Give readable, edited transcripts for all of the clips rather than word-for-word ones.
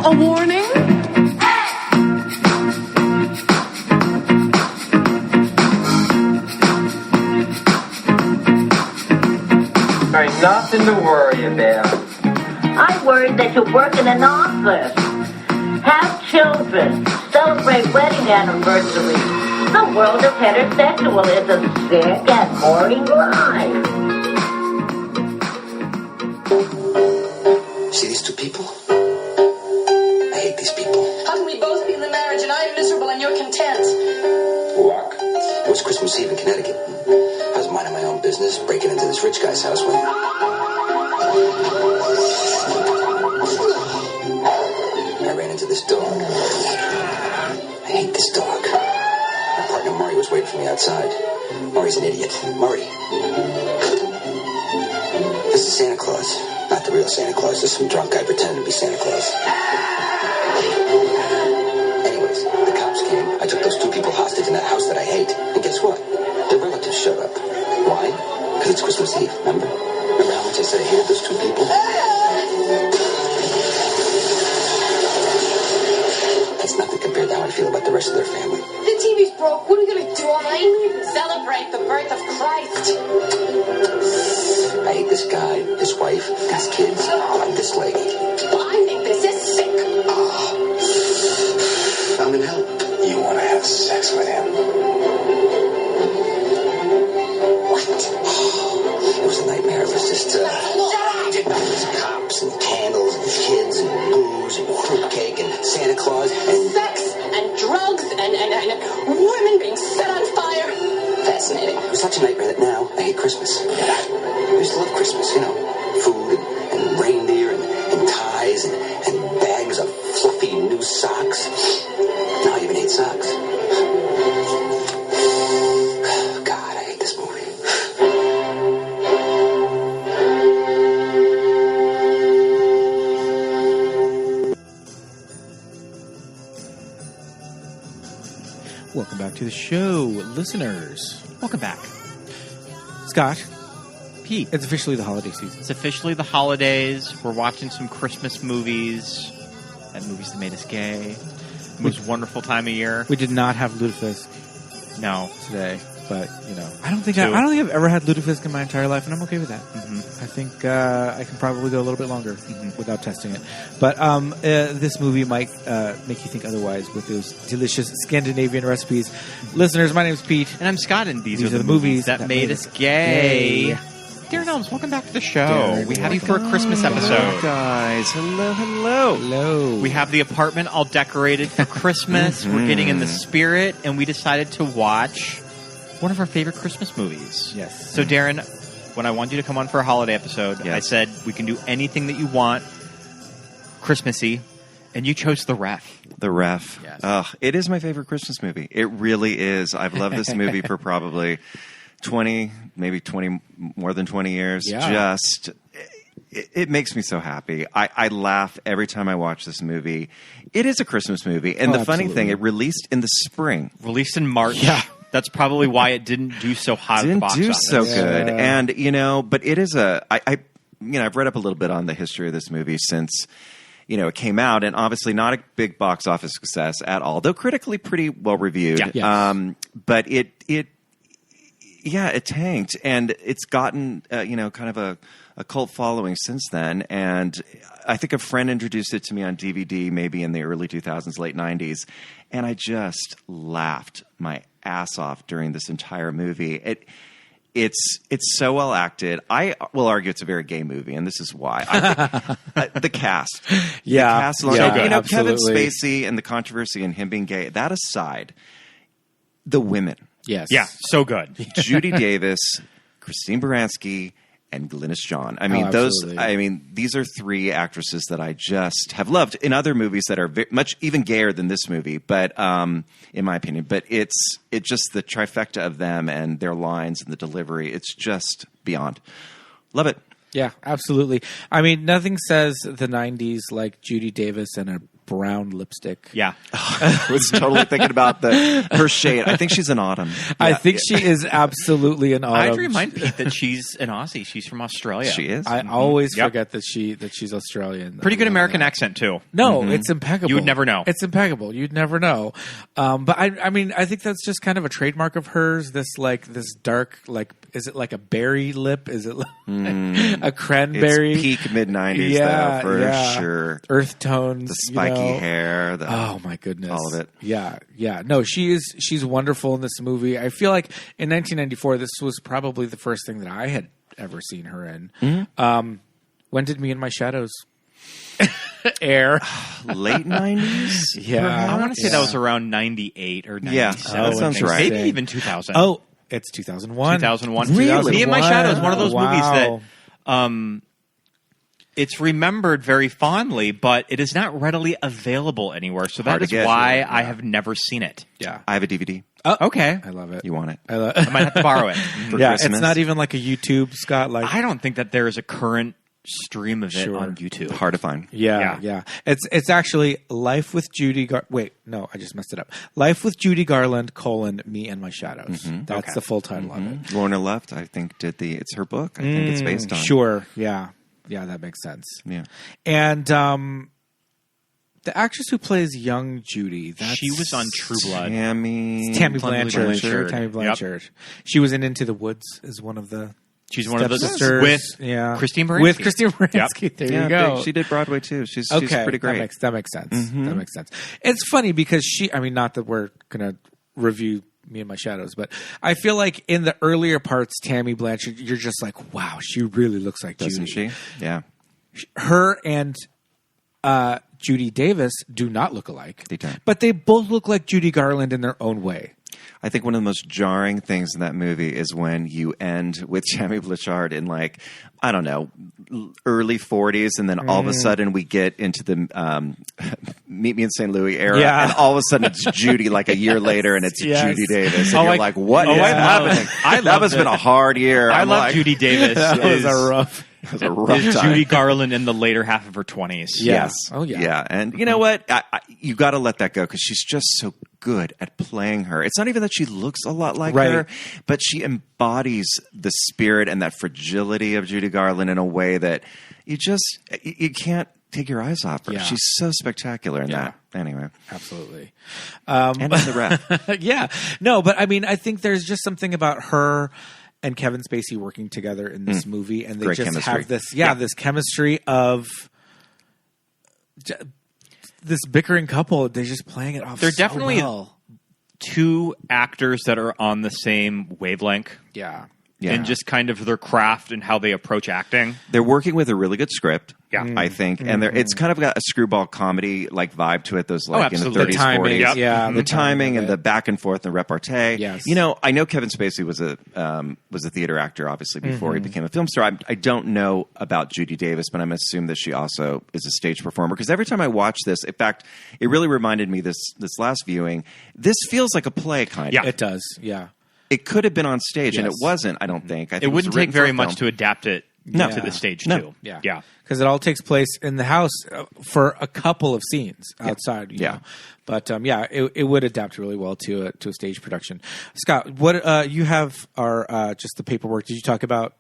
a warning? There's nothing to worry about. I'm worried that you work in an office. Have children. Celebrate wedding anniversaries. The world of heterosexual is a sick and boring life. See these two people? I hate these people. How can we both be in the marriage and I'm miserable and you're content? Walk. It was Christmas Eve in Connecticut. I was minding my own business, breaking into this rich guy's house when... I ran into this dog. I hate this dog. My partner Murray was waiting for me outside. Murray's an idiot. Murray. This is Santa Claus. Not the real Santa Claus. This is some drunk guy pretending to be Santa Claus. Anyways, the cops came. I took those two people hostage in that house that I hate. And guess what? Their relatives showed up. Why? Because it's Christmas Eve, remember? Remember how much I said I hated those two people? That's nothing compared to how I feel about the rest of their family. The TV's broke. What are we going to do all night? Celebrate the birth of Christ. I hate this guy, his wife, his kids, and this lady. Well, I think this is sick. I'm in hell. You want to have sex with him? What? It was a nightmare. It was just, it was cops and candles and kids and booze and fruitcake and Santa Claus and... Sex and drugs and women being set on fire. Fascinating. It was such a nightmare that now I hate Christmas. I used to love Christmas, you know. Food and reindeer and ties and bags of fluffy new socks. Now I even hate socks. God, I hate this movie. Welcome back to the show, listeners. Welcome back. Scott, Pete. it's officially the holiday season. It's officially the holidays. We're watching some Christmas movies and movies that made us gay. The most wonderful time of year. We did not have Lutefisk No. today, but you know, I don't think I've ever had Lutefisk in my entire life, and I'm okay with that. Mm-hmm. I think I can probably go a little bit longer without testing it. But this movie might make you think otherwise with those delicious Scandinavian recipes. Listeners, my name's Pete. And I'm Scott, and these are the movies that made us gay. Darren Elms, welcome back to the show. Darren, we have you for a Christmas episode. Hello, guys. Hello. We have the apartment all decorated for Christmas. We're getting in the spirit, and we decided to watch one of our favorite Christmas movies. Yes. So, Darren, when I wanted you to come on for a holiday episode, I said we can do anything that you want Christmassy, and you chose The Ref. The Ref. Yes. It is my favorite Christmas movie. It really is. I've loved this movie for probably 20, maybe 20, more than 20 years. Yeah. It makes me so happy. I laugh every time I watch this movie. It is a Christmas movie. And the funny thing, it released in the spring. Released in March. Yeah. That's probably why it didn't do so hot at the Didn't box do office. so good. And, you know, but it is I've read up a little bit on the history of this movie since, you know, it came out, and obviously not a big box office success at all, though critically pretty well reviewed. Yeah. Yes. But it tanked, and it's gotten, kind of a cult following since then. And I think a friend introduced it to me on DVD maybe in the early 2000s, late 90s, and I just laughed my ass off during this entire movie. It's so well acted. I will argue it's a very gay movie, and this is why. I think, the cast. Yeah. The cast alone. So good. You know, Kevin Absolutely. Spacey and the controversy in him being gay, that aside, the women. Yes. Yeah, so good. Judy Davis, Christine Baranski, and Glynis Johns. I mean, absolutely. these are three actresses that I just have loved in other movies that are much even gayer than this movie, but in my opinion. But it's just the trifecta of them and their lines and the delivery. It's just beyond. Love it. Yeah, absolutely. I mean, nothing says the 90s like Judy Davis and a brown lipstick. Yeah. I was totally thinking about her shade. I think she's an autumn. I think she is absolutely an autumn. I'd remind Pete that she's an Aussie. She's from Australia. She is. I always forget that she's Australian. Pretty good American accent too. No, it's impeccable. You would never know. It's impeccable. You'd never know. But I mean, I think that's just kind of a trademark of hers. This dark, is it like a berry lip? Is it like a cranberry? It's peak mid-90s, though, for sure. Earth tones. The spiky hair. Oh, my goodness. All of it. Yeah. No, she's wonderful in this movie. I feel like in 1994, this was probably the first thing that I had ever seen her in. Mm-hmm. When did Me and My Shadows air? Late 90s? Yeah. I want to say that was around 98 or 97. Yeah, that sounds right. Maybe even 2000. Oh, it's 2001. 2001. Really? Me and My Shadows, one of those movies Wow. that it's remembered very fondly, but it is not readily available anywhere. So Hard that to is get. why I have never seen it. Yeah. I have a DVD. Okay. I love it. You want it? I love I might have to borrow it. For Yeah, Christmas? it's not even like a YouTube, Scott. Like, I don't think that there is a current stream of it Sure. on YouTube. Hard to find. yeah. It's actually Life with Judy. Wait, no, I just messed it up. Life with Judy Garland: Me and My Shadows. That's the full title of it. Lorna Luft, I think, it's her book. I think it's based on. Sure. Yeah, that makes sense. Yeah. And the actress who plays young Judy, She was on True Blood. Tammy Tammy Blanchard. Blanchard. Tammy Blanchard. She was in Into the Woods as one of the. She's one of those stepsisters. with Christine Baranski. With Christine Baranski. There you go. She did Broadway too. She's Okay, pretty great. That makes sense. That makes sense. It's funny because not that we're gonna review Me and My Shadows, but I feel like in the earlier parts, Tammy Blanchard, you're just like, wow, she really looks like Doesn't Judy. she? Yeah. Her and Judy Davis do not look alike. They don't. But they both look like Judy Garland in their own way. I think one of the most jarring things in that movie is when you end with Tammy Blanchard in early 40s, and then all of a sudden we get into the Meet Me in St. Louis era, and all of a sudden it's Judy a year later, and it's Judy Davis, and you're like, what is happening? That must have been a hard year. I love Judy Davis. That was a rough. It was a rough time. Judy Garland in the later half of her 20s. Yes. Oh, yeah. Yeah. And you know what? You got to let that go because she's just so good at playing her. It's not even that she looks a lot like her, but she embodies the spirit and that fragility of Judy Garland in a way that you can't take your eyes off her. Yeah. She's so spectacular in that. Anyway. Absolutely. And in the ref. Yeah. No, but I think there's just something about her and Kevin Spacey working together in this movie, and they Great just chemistry. have this chemistry of this bickering couple. They're just playing it off. They're so definitely well. two actors that are on the same wavelength. Yeah. And just kind of their craft and how they approach acting. They're working with a really good script, Yeah. I think, and it's kind of got a screwball comedy vibe to it. Those in the absolutely. 30s, The timing, 40s, yeah, the timing of and it. the back and forth, and the repartee. Yes. I know Kevin Spacey was a theater actor, obviously, before he became a film star. I don't know about Judy Davis, but I'm assuming that she also is a stage performer. Because every time I watch this, in fact, it really reminded me this last viewing. This feels like a play, kind of. It does. Yeah. It could have been on stage, and it Yes. wasn't. I don't think. I think It wouldn't was take written very for much film. to adapt it No. to the stage, No. too. Yeah. Because it all takes place in the house for a couple of scenes outside. You know. But it would adapt really well to a stage production. Scott, what you have are just the paperwork. Did you talk about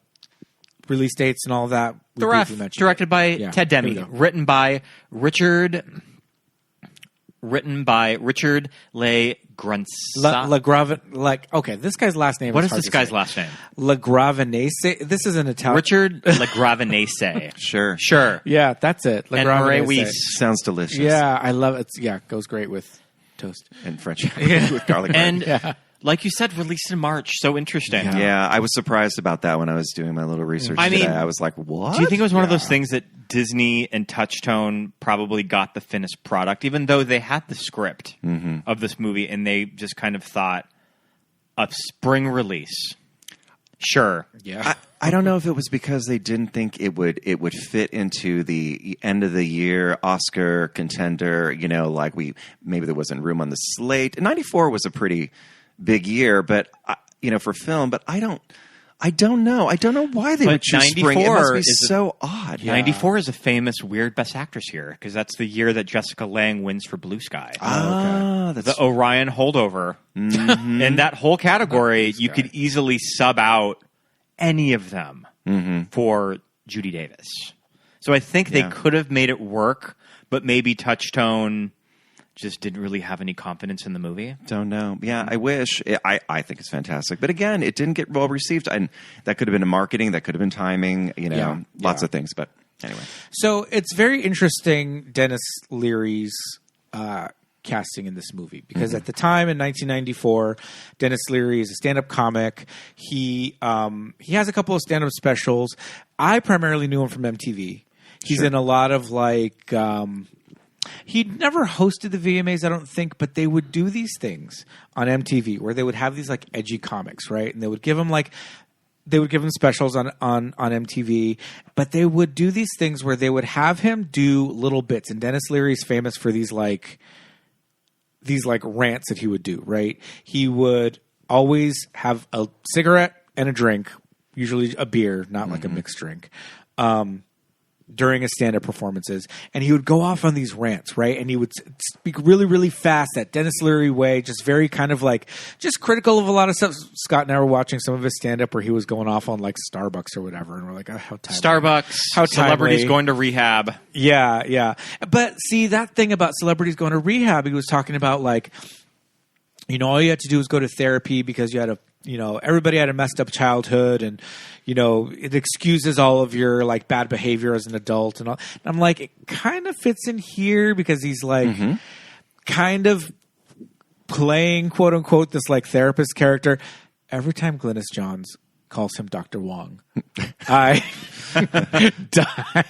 release dates and all of that? The Ref, directed by Ted Demme, Here we go. written by Richard Le Grunsa. Okay, this guy's last name. What is is hard this to guy's say. last name? Le Gravenese. This is an Italian. Richard Le Gravenese. Sure. Yeah, that's it. Le And Gravenese. Marie Sounds delicious. Yeah, I love it. Yeah, goes great with toast. And French with garlic bread. And like you said, released in March. So interesting. Yeah, I was surprised about that when I was doing my little research today. I was like, what? Do you think it was one of those things that Disney and Touchstone probably got the finished product, even though they had the script of this movie and they just kind of thought of spring release? Sure. Yeah. I don't know if it was because they didn't think it would fit into the end of the year Oscar contender, maybe there wasn't room on the slate. 94 was a pretty big year, but for film, but I I don't know. I don't know why they would choose spring. It must be so odd. Yeah. 94 is a famous weird Best Actress year because that's the year that Jessica Lange wins for Blue Sky. That's the Orion holdover. In that whole category, you could easily sub out any of them for Judy Davis. So I think they could have made it work, but maybe Touchstone just didn't really have any confidence in the movie. Don't know. Yeah, I wish. I think it's fantastic. But again, it didn't get well received. And that could have been a marketing. That could have been timing. Lots of things. But anyway. So it's very interesting, Denis Leary's casting in this movie. Because at the time, in 1994, Denis Leary is a stand-up comic. He has a couple of stand-up specials. I primarily knew him from MTV. He's in a lot of like... He'd never hosted the VMAs, I don't think, but they would do these things on MTV where they would have these like edgy comics, right? And they would give them specials on MTV, but they would do these things where they would have him do little bits. And Denis Leary's famous for these rants that he would do, right? He would always have a cigarette and a drink, usually a beer, not like a mixed drink. During his stand-up performances, and he would go off on these rants, right? And he would speak really, really fast, that Denis Leary way, just very kind of like, just critical of a lot of stuff. Scott and I were watching some of his stand-up where he was going off on like Starbucks or whatever, and we're like, oh, how timely. Starbucks, how celebrities going to rehab. Yeah. But see, that thing about celebrities going to rehab, he was talking about like, all you had to do was go to therapy because you had everybody had a messed up childhood, and it excuses all of your like bad behavior as an adult and all. And I'm like, it kind of fits in here because he's like kind of playing quote unquote this like therapist character. Every time Glynis Johns calls him Dr. Wong, I die.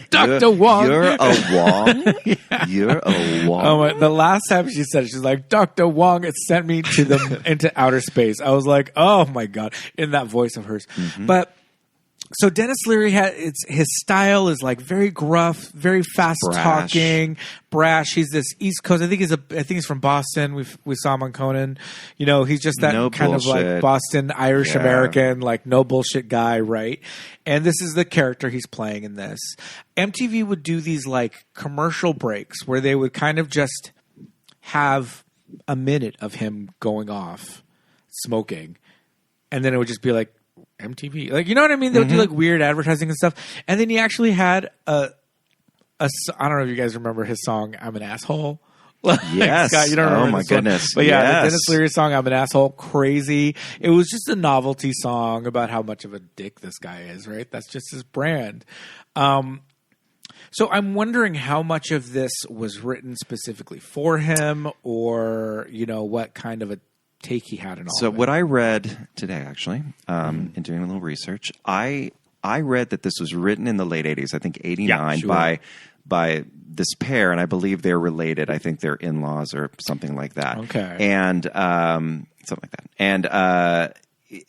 Dr. Wong. You're a Wong? Yeah. You're a Wong? Oh, the last time she said it, she's like, Dr. Wong, it sent me into outer space. I was like, oh my God, in that voice of hers. But so Denis Leary his style is like very gruff, very fast talking, brash. He's this East Coast. I think he's from Boston. We saw him on Conan. He's just that kind of like Boston Irish American, like no bullshit guy, right? And this is the character he's playing in this. MTV would do these like commercial breaks where they would kind of just have a minute of him going off smoking, and then it would just be like MTV, like, you know what I mean? They would do like weird advertising and stuff. And then he actually had I don't know if you guys remember his song, I'm an Asshole. Yes. Scott, you don't remember my goodness. But yeah, the Denis Leary song, I'm an Asshole, crazy. It was just a novelty song about how much of a dick this guy is, right? That's just his brand. So I'm wondering how much of this was written specifically for him, or, what kind of a take he had in all So of it. what I read today, actually, in doing a little research, I read that this was written in the late 80s, I think 89, by this pair, and I believe they're related. I think they're in-laws or something like that. Okay. And something like that. And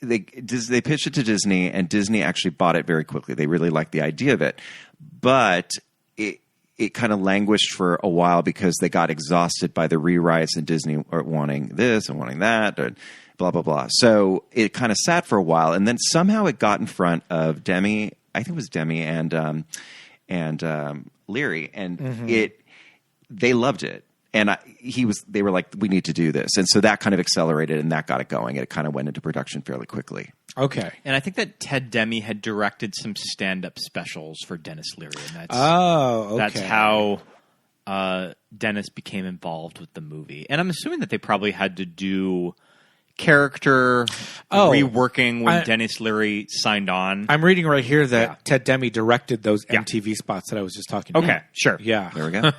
they pitched it to Disney, and Disney actually bought it very quickly. They really liked the idea of it. But it kind of languished for a while because they got exhausted by the rewrites and Disney wanting this and wanting that and blah, blah, blah. So it kind of sat for a while, and then somehow it got in front of Demi, I think it was Demi and Leary, and they loved it. And they were like, we need to do this. And so that kind of accelerated, and that got it going. And it kind of went into production fairly quickly. Okay. And I think that Ted Demme had directed some stand-up specials for Denis Leary. And that's how Denis became involved with the movie. And I'm assuming that they probably had to do character reworking when Denis Leary signed on. I'm reading right here that Ted Demme directed those MTV spots that I was just talking about. Okay, sure. Yeah. There we go.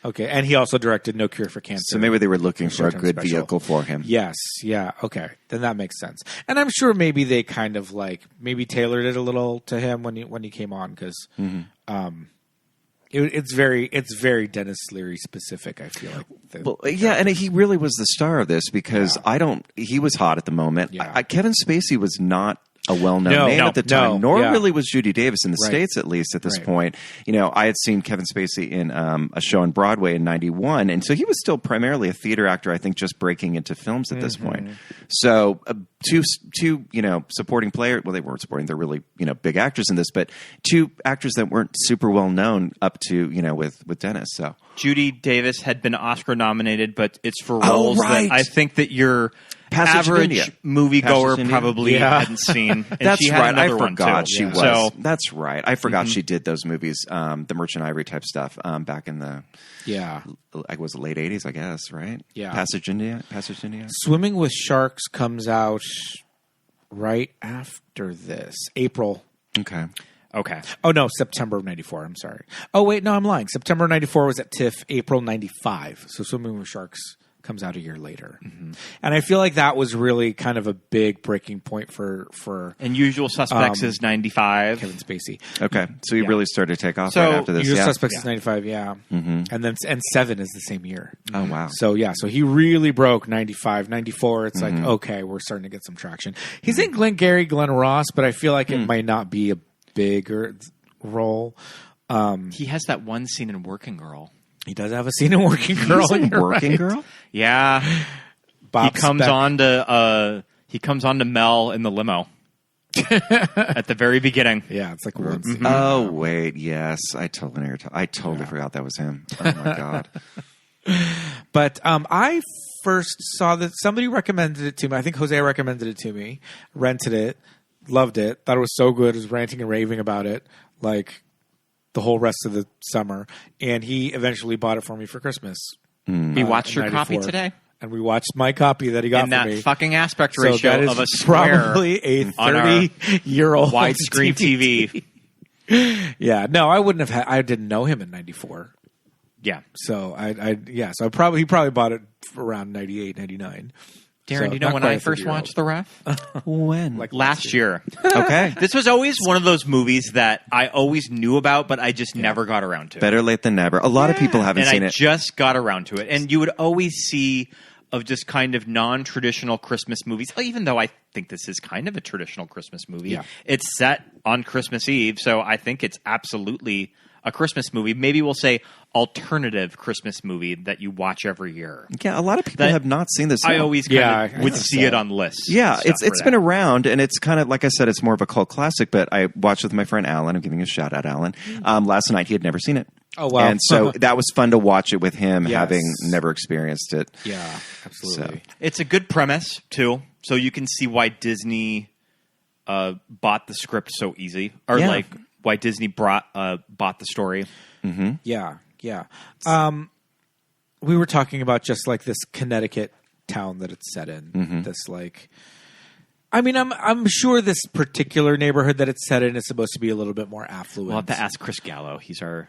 Okay. And he also directed No Cure for Cancer. So maybe they were looking for a good vehicle for him. Yes. Yeah. Okay. Then that makes sense. And I'm sure maybe they kind of like maybe tailored it a little to him when he came on, because it's very Denis Leary specific, I feel like. And he really was the star of this because he was hot at the moment. Yeah. Kevin Spacey was not a well-known name at the time, nor yeah. really was Judy Davis in the Right. States, at least at this Right. point. You know, I had seen Kevin Spacey in a show on Broadway in '91, and so he was still primarily a theater actor, I think, just breaking into films at this point. So two supporting players, well, they weren't supporting, they're really, big actors in this, but two actors that weren't super well-known up to, with Denis, so. Judy Davis had been Oscar nominated, but it's for roles right. that I think that your Passage of India. average moviegoer Passage in India. probably hadn't seen. And That's she had right. I another one, forgot too. she was. So, That's right. I forgot she did those movies, the Merchant Ivory type stuff, back in the was it late '80s, I guess, right? Yeah. Passage India. Swimming with Sharks comes out right after this, April. Okay. Oh no, September of '94. I'm sorry. Oh wait, no, I'm lying. September '94 was at TIFF. April '95. So Swimming with Sharks comes out a year later, and I feel like that was really kind of a big breaking point for and Usual Suspects is 95. Kevin Spacey. Okay. So he really started to take off So right after this. Usual Yeah. Suspects is '95, and Seven is the same year. Oh wow. So so he really broke 95, 94. It's like, okay, we're starting to get some traction. He's in Glengarry Glen Ross, but I feel like it might not be a bigger role. He has that one scene in Working Girl. He does have a scene in Working Girl. He's in you're Working right. Girl? Yeah. Bob he comes Speck. on to Mel in the limo at the very beginning. Yeah, it's like one scene. Oh wait, yes. I totally forgot that was him. Oh my god. But I first saw that somebody recommended it to me. I think Jose recommended it to me. Rented it, loved it, thought it was so good. Was ranting and raving about it like the whole rest of the summer. And he eventually bought it for me for Christmas. We watched your copy 94. today. And we watched my copy that he got In for that me. fucking aspect So ratio that is of a square probably a on our 30-year-old widescreen TV. Yeah, no, I wouldn't have had. I didn't know him in '94. Yeah. So he probably bought it for around 98, 99. Darren, So do you know not when quite I a first 30-year-old. watched The Ref? When? Like Last year. Okay. This was always one of those movies that I always knew about, but I just never got around to. Better late than never. A lot of people haven't and seen I it. just got around to it. And you would always see of just kind of non-traditional Christmas movies, even though I think this is kind of a traditional Christmas movie. Yeah. It's set on Christmas Eve, so I think it's absolutely a Christmas movie. Maybe we'll say alternative Christmas movie that you watch every year. Yeah, a lot of people That- have not seen this. I yet. always Yeah, kind of I would think see so. it on lists. Yeah, and it's stuff for been that. around, and it's kind of like I said, it's more of a cult classic. But I watched with my friend Alan. I'm giving a shout out, Alan. Last night he had never seen it. Oh, wow. And so that was fun to watch it with him, Yes. having never experienced it. Yeah, absolutely. It's a good premise, too. So you can see why Disney bought the script so easy. Or Yeah. like why Disney bought the story. Yeah. We were talking about just like this Connecticut town that it's set in. This like, I mean, I'm sure this particular neighborhood that it's set in is supposed to be a little bit more affluent. We'll have to ask Chris Gallo. He's our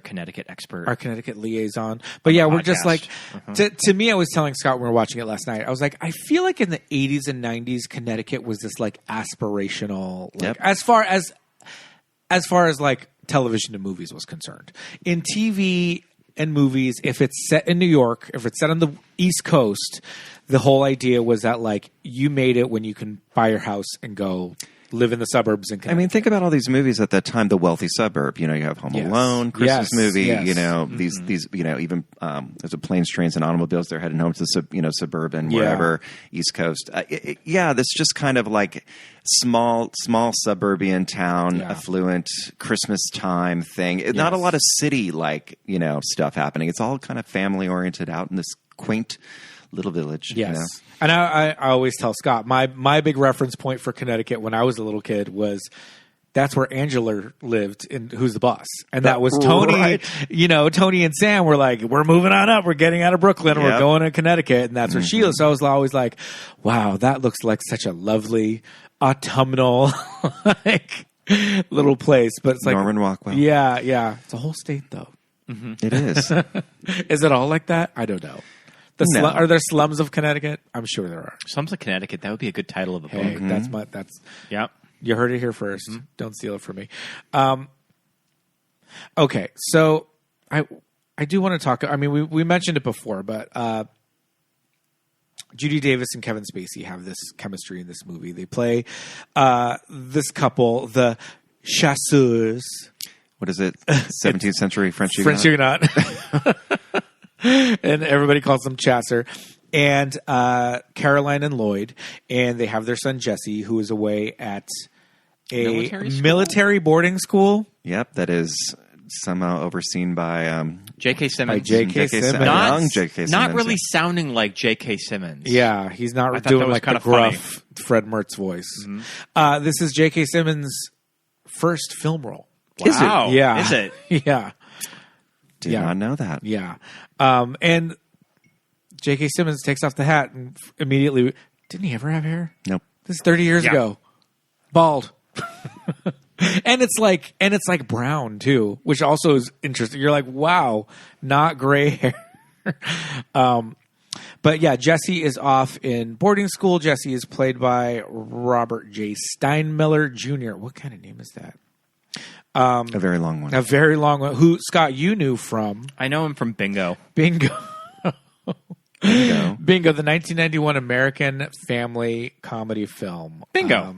Connecticut expert. Our Connecticut liaison. But yeah, we're just podcast. like, to me, I was telling Scott when we were watching it last night, I was like, I feel like in the 80s and 90s, Connecticut was this like aspirational, like, Yep. as far as like television and movies was concerned. In TV and movies, if it's set in New York, if it's set on the East Coast, the whole idea was that like you made it when you can buy your house and go live in the suburbs in I Connecticut. mean, think about all these movies at that time. The wealthy suburb. You know, you have Home Yes. Alone, Christmas Yes. movie. Yes. You know, these. You know, even there's a planes, trains, and automobiles. They're heading home to suburban, Yeah. wherever, East Coast. Yeah, that's just kind of like small suburban town, Yeah. affluent Christmas time thing. Not a lot of city stuff happening. It's all kind of family oriented out in this quaint little village. Yes. You know? And I always tell Scott, my big reference point for Connecticut when I was a little kid was that's where Angela lived in Who's the Boss. And that was Tony, Right. Tony and Sam were like, we're moving on up. We're getting out of Brooklyn. And we're Yep. going to Connecticut. And that's where she lives. So I was always like, wow, that looks like such a lovely autumnal like little place. But it's like Norman Rockwell. Yeah. It's a whole state though. It is. Is it all like that? I don't know. No. Are there slums of Connecticut? I'm sure there are. Slums of Connecticut. That would be a good title of a Hey, book. that's Yep. you heard it here 1st. Don't steal it from me. Okay, so I do want to talk. I mean, we mentioned it before, but Judy Davis and Kevin Spacey have this chemistry in this movie. They play this couple, the chasseurs. What is it? 17th century French Huguenot? French Huguenot. And everybody calls them Chasser. And Caroline and Lloyd. And they have their son Jesse, who is away at a military boarding school. Yep, that is somehow overseen by J.K. Simmons. By J.K. Simmons. Young J.K. Simmons. Not really sounding like J.K. Simmons. Yeah, he's not I thought doing that was like the kinda gruff Fred Mertz voice. Mm-hmm. This is J.K. Simmons' first film role. Wow. Yeah. Is it? Yeah. Did not know that. Yeah. And J.K. Simmons takes off the hat and immediately... Didn't he ever have hair? Nope. This is 30 years Yeah. ago. Bald. And it's like brown too, which also is interesting. You're like, wow, not gray hair. But yeah, Jesse is off in boarding school. Jesse is played by Robert J. Steinmiller Jr. What kind of name is that? A very long one. A very long one. Who, Scott, you knew from I know him from Bingo. Bingo. Bingo. Bingo, the 1991 American family comedy film. Bingo.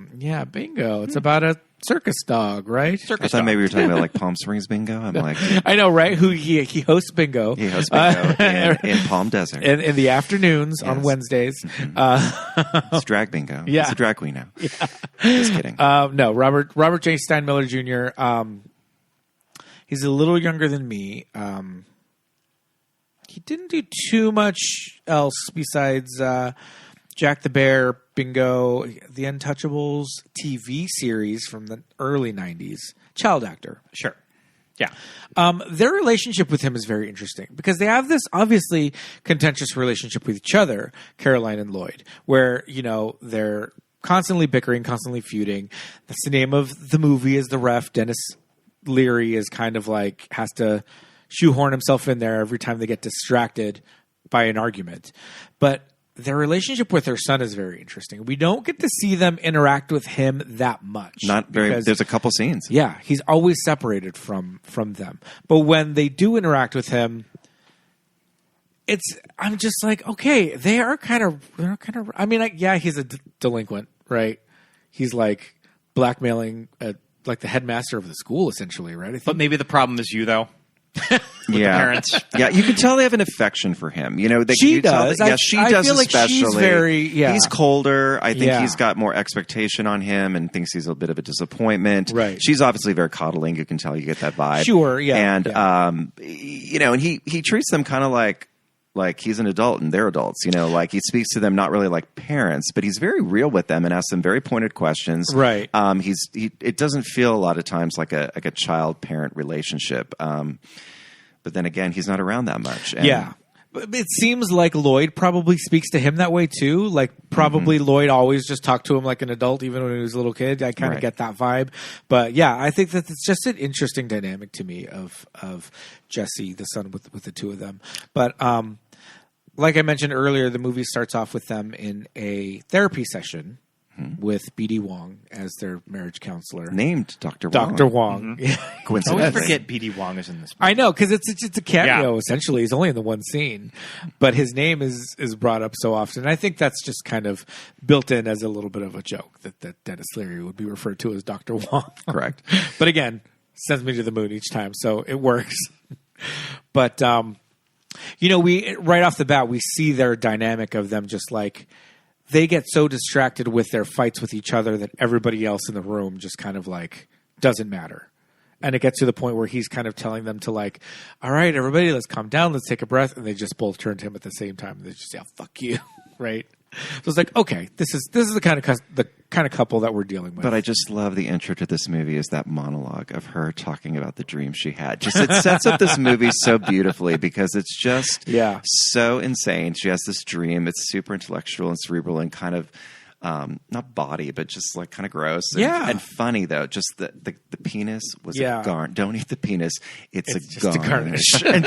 Bingo. It's about a circus dog, right? I thought maybe you were talking about like Palm Springs Bingo. I'm like, I know, right? Who he hosts Bingo. he hosts Bingo in Palm Desert. in the afternoons on Yes. Wednesdays. It's drag bingo. Yeah. It's a drag queen now. Just kidding. No, Robert J. Steinmiller Jr. He's a little younger than me. He didn't do too much else besides Jack the Bear, Bingo, The Untouchables TV series from the early 90s. Child actor. Sure. Yeah. Their relationship with him is very interesting because they have this obviously contentious relationship with each other, Caroline and Lloyd, where, you know, they're constantly bickering, constantly feuding. That's the name of the movie is The Ref. Denis Leary is kind of like has to shoehorn himself in there every time they get distracted by an argument. But their relationship with their son is very interesting. We don't get to see them interact with him that much. Not very. because- There's a couple scenes. Yeah, he's always separated from them. But when they do interact with him, I'm just like, okay, they're kind of. I mean, like, yeah, he's a delinquent, right? He's like blackmailing, like the headmaster of the school, essentially, right? I think. But maybe the problem is you, though. Yeah, parents. Yeah, you can tell they have an affection for him. You know, She you tell does. that- yeah, she I does feel like especially. she's very- yeah. He's colder. I think Yeah. he's got more expectation on him and thinks he's a bit of a disappointment. Right. She's obviously very coddling. You can tell you get that vibe. Sure, yeah, And yeah. you know, and he treats them kind of like he's an adult and they're adults. You know, like he speaks to them not really like parents, but he's very real with them and asks them very pointed questions. Right. It doesn't feel a lot of times like a child parent relationship. But then again, he's not around that much. And Yeah. But it seems like Lloyd probably speaks to him that way too. Like probably Lloyd always just talked to him like an adult, even when he was a little kid. I kind of Right. get that vibe. But yeah, I think that it's just an interesting dynamic to me of Jesse, the son with the two of them. But like I mentioned earlier, the movie starts off with them in a therapy session with B.D. Wong as their marriage counselor. named Dr. Wong. Dr. Wong. I always Coincidentally. forget B.D. Wong is in this movie. I know, because it's a cameo, Yeah. essentially. He's only in the one scene. But his name is brought up so often. And I think that's just kind of built in as a little bit of a joke that Denis Leary would be referred to as Dr. Wong. Correct. But again, sends me to the moon each time, so it works. But, you know, we right off the bat, we see their dynamic of them just like... They get so distracted with their fights with each other that everybody else in the room just kind of like doesn't matter. And it gets to the point where he's kind of telling them to like, all right, everybody, let's calm down. Let's take a breath. And they just both turn to him at the same time. And they just, yeah, fuck you. Right. So it's like, okay, this is the kind of couple that we're dealing with. But I just love the intro to this movie is that monologue of her talking about the dream she had. Just it sets up this movie so beautifully because it's just so insane. She has this dream. It's super intellectual and cerebral and kind of not body, but just like kind of gross and funny though. Just the penis was a garnish. Don't eat the penis. It's just garnish. a garnish.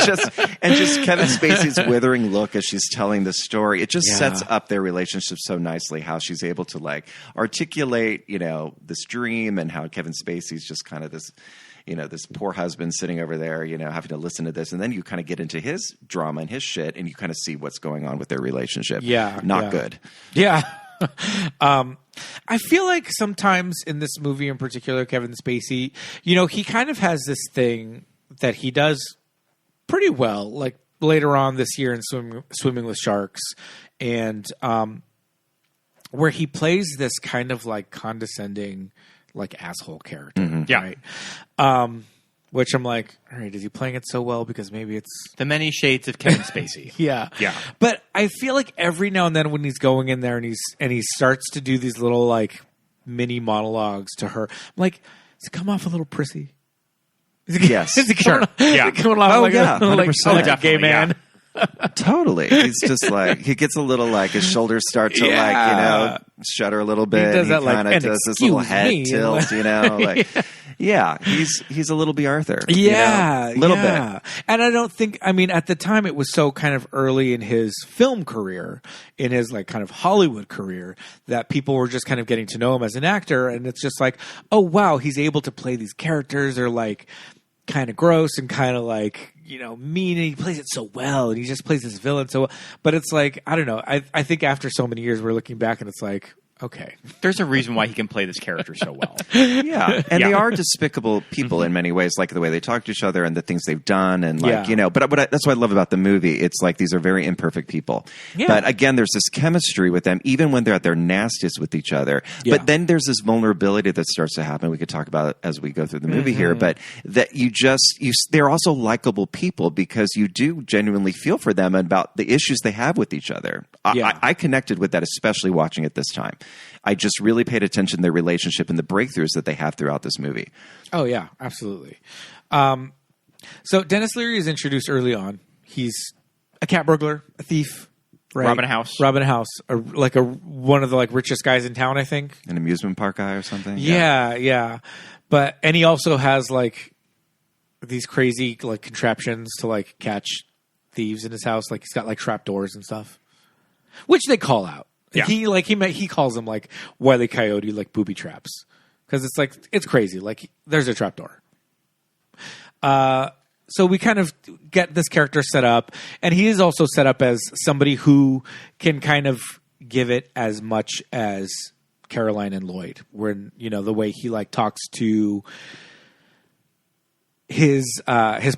and just Kevin Spacey's withering look as she's telling the story. It just sets up their relationship so nicely. How she's able to like articulate, you know, this dream and how Kevin Spacey's just kind of this. this poor husband sitting over there, having to listen to this. And then you kind of get into his drama and his shit, and you kind of see what's going on with their relationship. Yeah. Not good. Yeah. I feel like sometimes in this movie in particular, Kevin Spacey, he kind of has this thing that he does pretty well, like later on this year in Swimming with Sharks, and where he plays this kind of like condescending, like asshole character, right? Which I'm like, all right, is he playing it so well? Because maybe it's the many shades of Kevin Spacey. yeah. Yeah. But I feel like every now and then when he's going in there and he starts to do these little like mini monologues to her, I'm like, does it come off a little prissy? Yes, is it sure. Yeah. Coming off like a gay man? Totally. He's just like, he gets a little like his shoulders start to shudder a little bit. He does that kind of does this little head tilt, he's a little B. Arthur. Yeah. Little bit. And I don't think, at the time it was so kind of early in his film career, in his like kind of Hollywood career, that people were just kind of getting to know him as an actor. And it's just like, oh wow, he's able to play these characters. They're like kind of gross and kind of like, mean, and he plays it so well, and he just plays this villain so well. But it's like, I don't know. I think after so many years, we're looking back, and it's like, okay. There's a reason why he can play this character so well. Yeah. And they are despicable people in many ways, like the way they talk to each other and the things they've done. And like, but that's what I love about the movie. It's like these are very imperfect people. Yeah. But again, there's this chemistry with them, even when they're at their nastiest with each other. Yeah. But then there's this vulnerability that starts to happen. We could talk about it as we go through the movie here, but that they're also likable people because you do genuinely feel for them about the issues they have with each other. I connected with that, especially watching it this time. I just really paid attention to their relationship and the breakthroughs that they have throughout this movie. Oh, yeah, absolutely. So Denis Leary is introduced early on. He's a cat burglar, a thief. Right? Robbing a house. One of the like richest guys in town, I think. An amusement park guy or something? Yeah. And he also has like these crazy like contraptions to like catch thieves in his house. Like he's got like trapdoors and stuff, which they call out. Yeah. He calls them like Wile E. Coyote like booby traps because it's like it's crazy. Like there's a trapdoor. So we kind of get this character set up, and he is also set up as somebody who can kind of give it as much as Caroline and Lloyd. When the way he like talks to his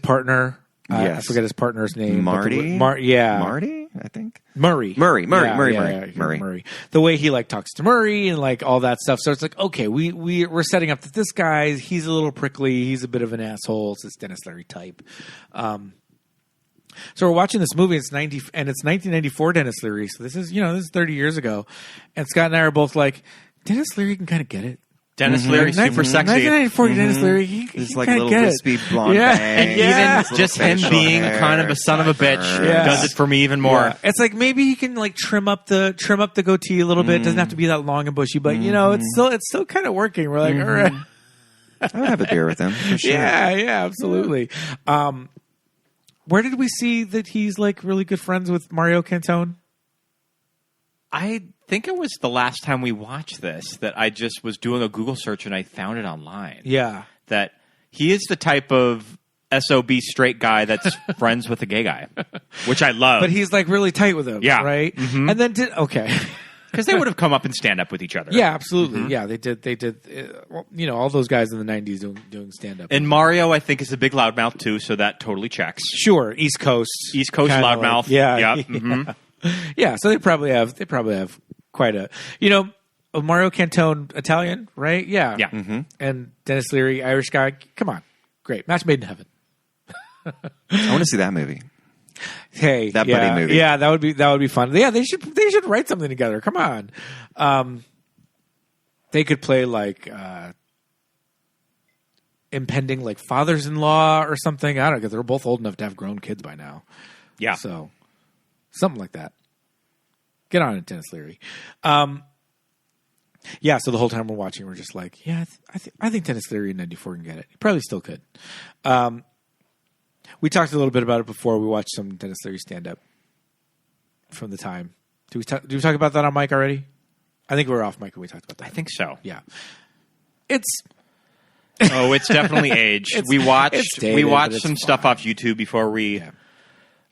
partner. Yes. I forget his partner's name. Marty. Marty, I think. Murray. Murray. The way he like talks to Murray and like all that stuff. So it's like, okay, we're setting up that this guy, he's a little prickly, he's a bit of an asshole. It's this Denis Leary type. So we're watching this movie. It's 1994 Denis Leary. So this is 30 years ago, and Scott and I are both like, Denis Leary can kind of get it. Denis Leary, super sexy. 1994 Denis Leary, he's like little wispy blonde bangs. And even just him being kind of a son of a bitch does it for me even more. Yeah. It's like maybe he can like trim up the goatee a little bit. It doesn't have to be that long and bushy, but it's still kind of working. We're like, all right. I would have a beer with him. For sure. Yeah, absolutely. Where did we see that he's like really good friends with Mario Cantone? I think it was the last time we watched this that I just was doing a Google search and I found it online. Yeah. That he is the type of SOB straight guy that's friends with a gay guy, which I love. But he's like really tight with him, right? Mm-hmm. And then because they would have come up and stand up with each other. Yeah, absolutely. Mm-hmm. Yeah, they did. All those guys in the 90s doing stand up. And Mario, I think, is a big loudmouth too, so that totally checks. Sure, East Coast loudmouth. Like, yeah. Mm-hmm. Yeah, so they probably have quite a Mario Cantone Italian, right? Yeah. Mm-hmm. And Denis Leary, Irish guy. Come on, great match made in heaven. I want to see that movie. Hey, that buddy movie. Yeah, that would be fun. Yeah, they should write something together. Come on. They could play like impending like fathers-in-law or something. I don't know, because they're both old enough to have grown kids by now. Yeah. So something like that. Get on it, Denis Leary. Yeah, so the whole time we're watching, we're just like, yeah, I think Denis Leary in 94 can get it. He probably still could. We talked a little bit about it before. We watched some Denis Leary stand-up from the time. Did we talk about that on mic already? I think we were off mic when we talked about that. I think so. Yeah. Oh, it's definitely aged. We watched dated, some stuff off YouTube before we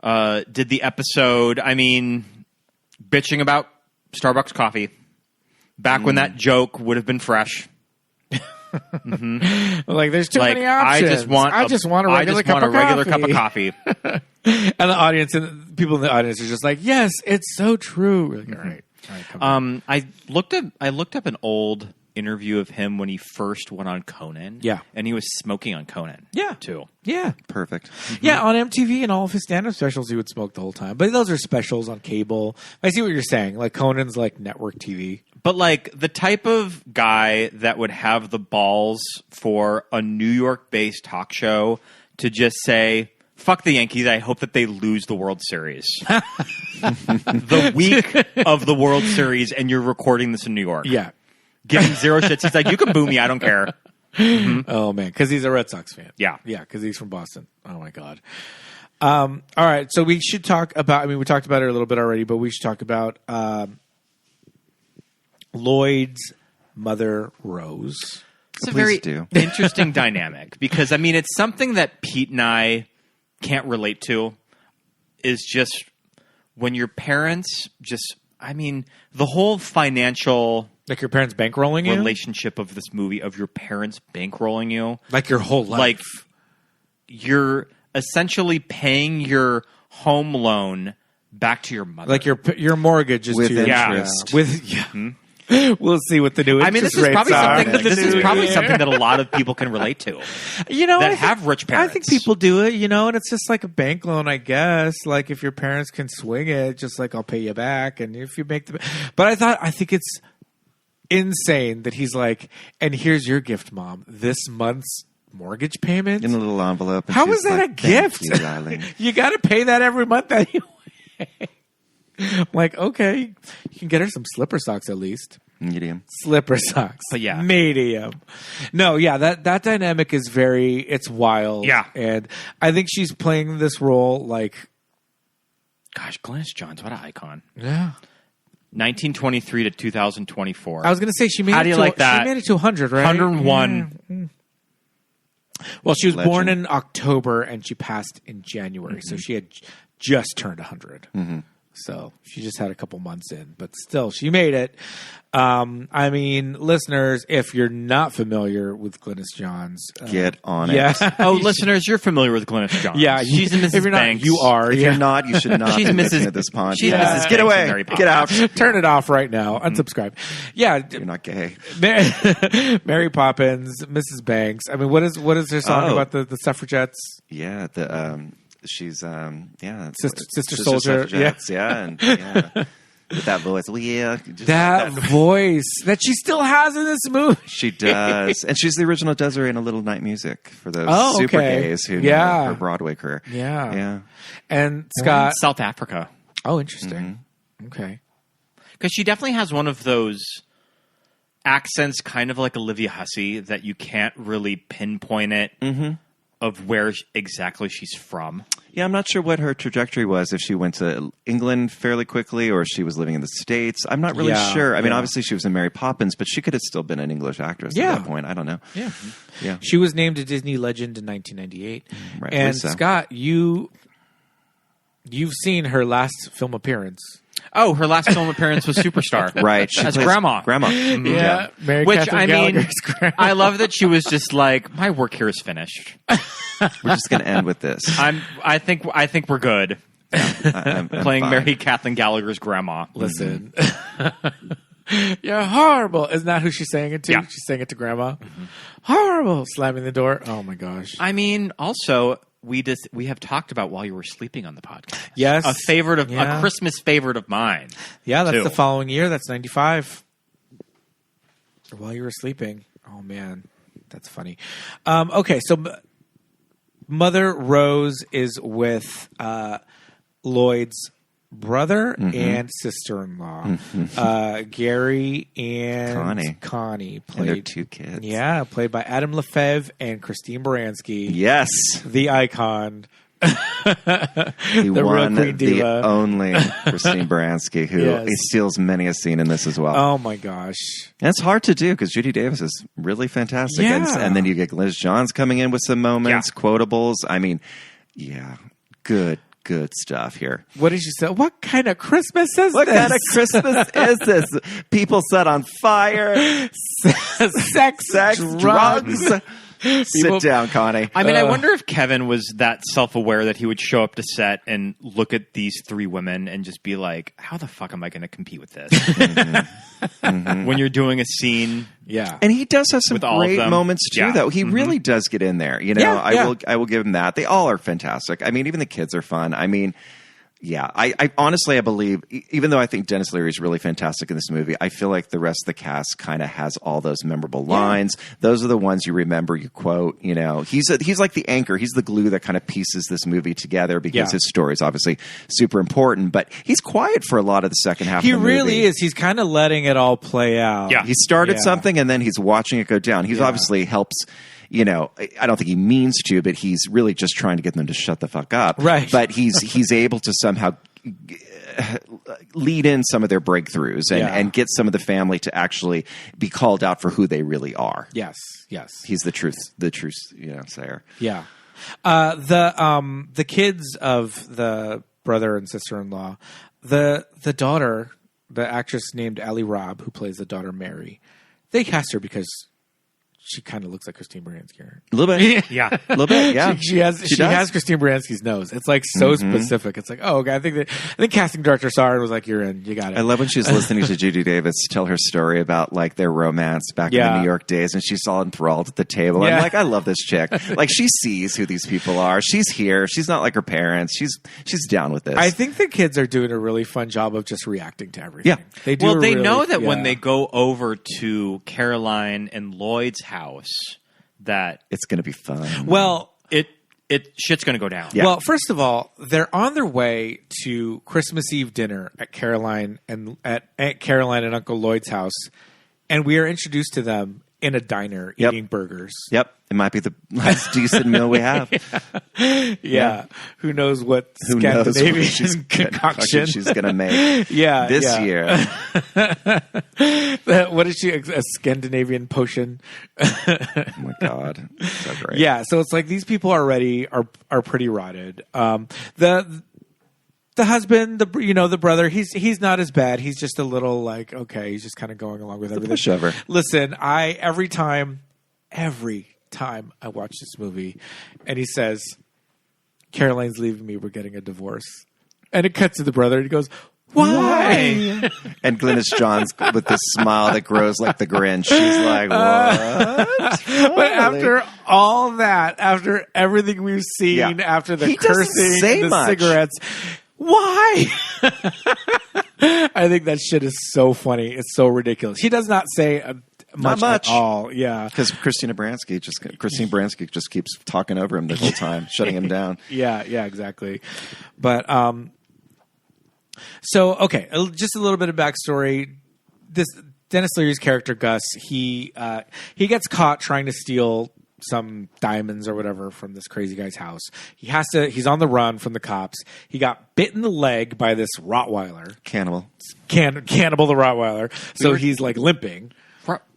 did the episode. I mean, bitching about Starbucks coffee back when that joke would have been fresh. Like, there's too many options. I just want a regular cup of coffee. And the audience and people in the audience are just like, yes, it's so true. We're like, all right, come on. I looked up an old interview of him when he first went on Conan. Yeah. And he was smoking on Conan. Yeah. Too. Yeah. Perfect. Yeah, on MTV and all of his stand-up specials, he would smoke the whole time. But those are specials on cable. I see what you're saying. Like, Conan's like network TV. But like the type of guy that would have the balls for a New York-based talk show to just say, fuck the Yankees, I hope that they lose the World Series. The week of the World Series, and you're recording this in New York. Yeah. Giving zero shits. He's like, you can boo me, I don't care. Oh, man, because he's a Red Sox fan. Yeah. Yeah, because he's from Boston. Oh, my God. All right, so we should talk about, I mean, we talked about it a little bit already, but we should talk about Lloyd's mother, Rose. It's a very interesting dynamic because, I mean, it's something that Pete and I can't relate to, is just when your parents just, I mean, the whole financial... Like your parents bankrolling you? Relationship of this movie, of your parents bankrolling you. Like your whole life. Like, you're essentially paying your home loan back to your mother. Like your mortgage is with to your interest. We'll see what the new interest this is rates probably are. something that a lot of people can relate to. You know, that have rich parents. I think people do it, you know, and it's just like a bank loan, I guess. Like, if your parents can swing it, just like, I'll pay you back, and if you make but I think it's insane that he's like, and here's your gift, Mom. This month's mortgage payment in a little envelope. And how is that like, a gift? You got to pay that every month anyway. I'm like, okay, you can get her some slipper socks at least. Medium slipper socks, but yeah, medium. No, yeah, that dynamic is it's wild. Yeah, and I think she's playing this role like, gosh, Glynis Johns, what an icon. Yeah. 1923 to 2024. I was going to say she made. How do you like that? She made it to 100, right? 101. Yeah. Well, she was born in October and she passed in January, so she had just turned 100. Mm-hmm. So she just had a couple months in, but still, she made it. I mean, listeners, if you're not familiar with Glynis Johns, get on it. Oh, listeners, you're familiar with Glynis Johns. Yeah, she's Mrs. If you're Banks. not, you are. If you're not, you should not. She's be Mrs. listening to this podcast. She's Mrs. Get Banks away. Get out. Turn it off right now. Unsubscribe. Yeah, you're not gay. Mary Poppins, Mrs. Banks. I mean, what is her song about the suffragettes? Yeah, she's Sister Soldier. Yeah, and with that voice, that voice that she still has in this movie. She does, and she's the original Desiree in A Little Night Music for those super gays who know her Broadway career. Yeah. And Scott, South Africa. Oh, interesting. Mm-hmm. Okay, because she definitely has one of those accents, kind of like Olivia Hussey, that you can't really pinpoint it. Mm-hmm. Of where exactly she's from. Yeah, I'm not sure what her trajectory was, if she went to England fairly quickly or if she was living in the States. I'm not really sure. I mean, obviously she was in Mary Poppins, but she could have still been an English actress at that point. I don't know. Yeah. She was named a Disney legend in 1998. Right, and so. Scott, you've seen her last film appearance. Oh, her last film appearance was Superstar. Right. She as plays Grandma. Mm-hmm. Yeah. Mary Which, Catherine I mean, Gallagher's grandma. I love that she was just like, my work here is finished. We're just going to end with this. I think we're good. I'm playing fine. Mary Kathleen Gallagher's grandma. Listen. You're horrible. Isn't that who she's saying it to? Yeah. She's saying it to Grandma. Mm-hmm. Horrible. Slamming the door. Oh, my gosh. I mean, also, we have talked about While You Were Sleeping on the podcast. Yes. A Christmas favorite of mine. Yeah, that's too. the following year. That's 95. While You Were Sleeping. Oh, man. That's funny. Okay, so Mother Rose is with Lloyd's brother and sister-in-law, Gary and Connie played, and their two kids. Yeah, played by Adam Lefebvre and Christine Baranski. Yes, the icon. He The real won queen the diva. only Christine Baranski, who Yes. he steals many a scene in this as well. Oh my gosh. And it's hard to do because Judy Davis is really fantastic. Yeah. And then you get Glynis Johns coming in with some moments, Yeah. quotables. I mean, yeah, good stuff here. What did you say? What kind of Christmas is What this? kind of Christmas is this? People set on fire, Sex, drugs. People- Sit down, Connie. I mean, I wonder if Kevin was that self-aware that he would show up to set and look at these three women and just be like, how the fuck am I going to compete with this? When you're doing a scene. Yeah. And he does have some With all of great them. moments too, Yeah. though. He really does get in there. You know, Yeah, I will give him that. They all are fantastic. I mean, even the kids are fun. I mean, yeah, I honestly, I believe, even though I think Denis Leary is really fantastic in this movie, I feel like the rest of the cast kind of has all those memorable lines. Those are the ones you remember, you quote. You know, he's like the anchor. He's the glue that kind of pieces this movie together because his story is obviously super important. But he's quiet for a lot of the second half. He of the movie. really is. He's kind of letting it all play out. Yeah. He started Yeah. something and then he's watching it go down. He's obviously helps. You know, I don't think he means to, but he's really just trying to get them to shut the fuck up. Right. But he's able to somehow lead in some of their breakthroughs and get some of the family to actually be called out for who they really are. Yes. He's the truth, sayer. Yeah. The kids of the brother and sister-in-law, the daughter, the actress named Ali Robb, who plays the daughter Mary, they cast her because she kind of looks like Christine Baranski. A little bit. Yeah. A little bit, yeah. She has Christine Baranski's nose. It's like so specific. It's like, oh, okay. I think casting director saw her and was like, "You're in. You got it." I love when she's listening to Judy Davis tell her story about like their romance back in the New York days, and she's all enthralled at the table. Yeah. I'm like, I love this chick. Like she sees who these people are. She's here. She's not like her parents. She's down with this. I think the kids are doing a really fun job of just reacting to everything. Yeah. They do. Well, they really, know that when they go over to Caroline and Lloyd's house, that it's going to be fun. Well, it shit's going to go down. Yeah. Well, first of all, they're on their way to Christmas Eve dinner at Caroline and at Aunt Caroline and Uncle Lloyd's house, and we are introduced to them in a diner eating burgers. Yep. It might be the last decent meal we have. Yeah. Who knows what Who knows what Scandinavian concoction she's going to make this year. What is she? A Scandinavian potion? Oh, my God. So great. Yeah. So it's like these people already are pretty rotted. The husband, the brother, he's not as bad. He's just a little like, okay, he's just kind of going along with everything. Pushover. Listen, every time I watch this movie and he says, Caroline's leaving me, we're getting a divorce. And it cuts to the brother and he goes, why? And Glynis Johns with this smile that grows like the Grinch. She's like, what? But after all that, after everything we've seen, after the He doesn't cursing say and the much. cigarettes, why? I think that shit is so funny. It's so ridiculous. He does not say much at all. Yeah. Because Christine Baranski just keeps talking over him the whole time, shutting him down. Yeah, exactly. But so okay, just a little bit of backstory. This Denis Leary's character Gus, he gets caught trying to steal some diamonds or whatever from this crazy guy's house. He's on the run from the cops. He got bit in the leg by this Rottweiler. Cannibal Cannibal the Rottweiler. So he's like limping.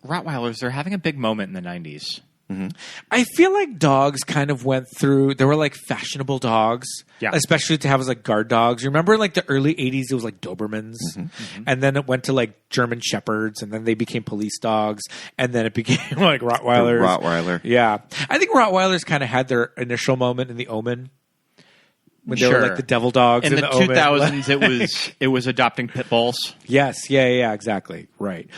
Rottweilers, they're having a big moment in the 90s. Mm-hmm. I feel like dogs kind of went through. There were like fashionable dogs, especially to have as like guard dogs. You remember in like the early 80s, it was like Dobermans, and then it went to like German Shepherds, and then they became police dogs, and then it became like Rottweilers. Rottweiler. Yeah. I think Rottweilers kind of had their initial moment in The Omen. When they were like the devil dogs in the Omen. 2000s, it was adopting pit bulls. Yes, yeah, exactly, right.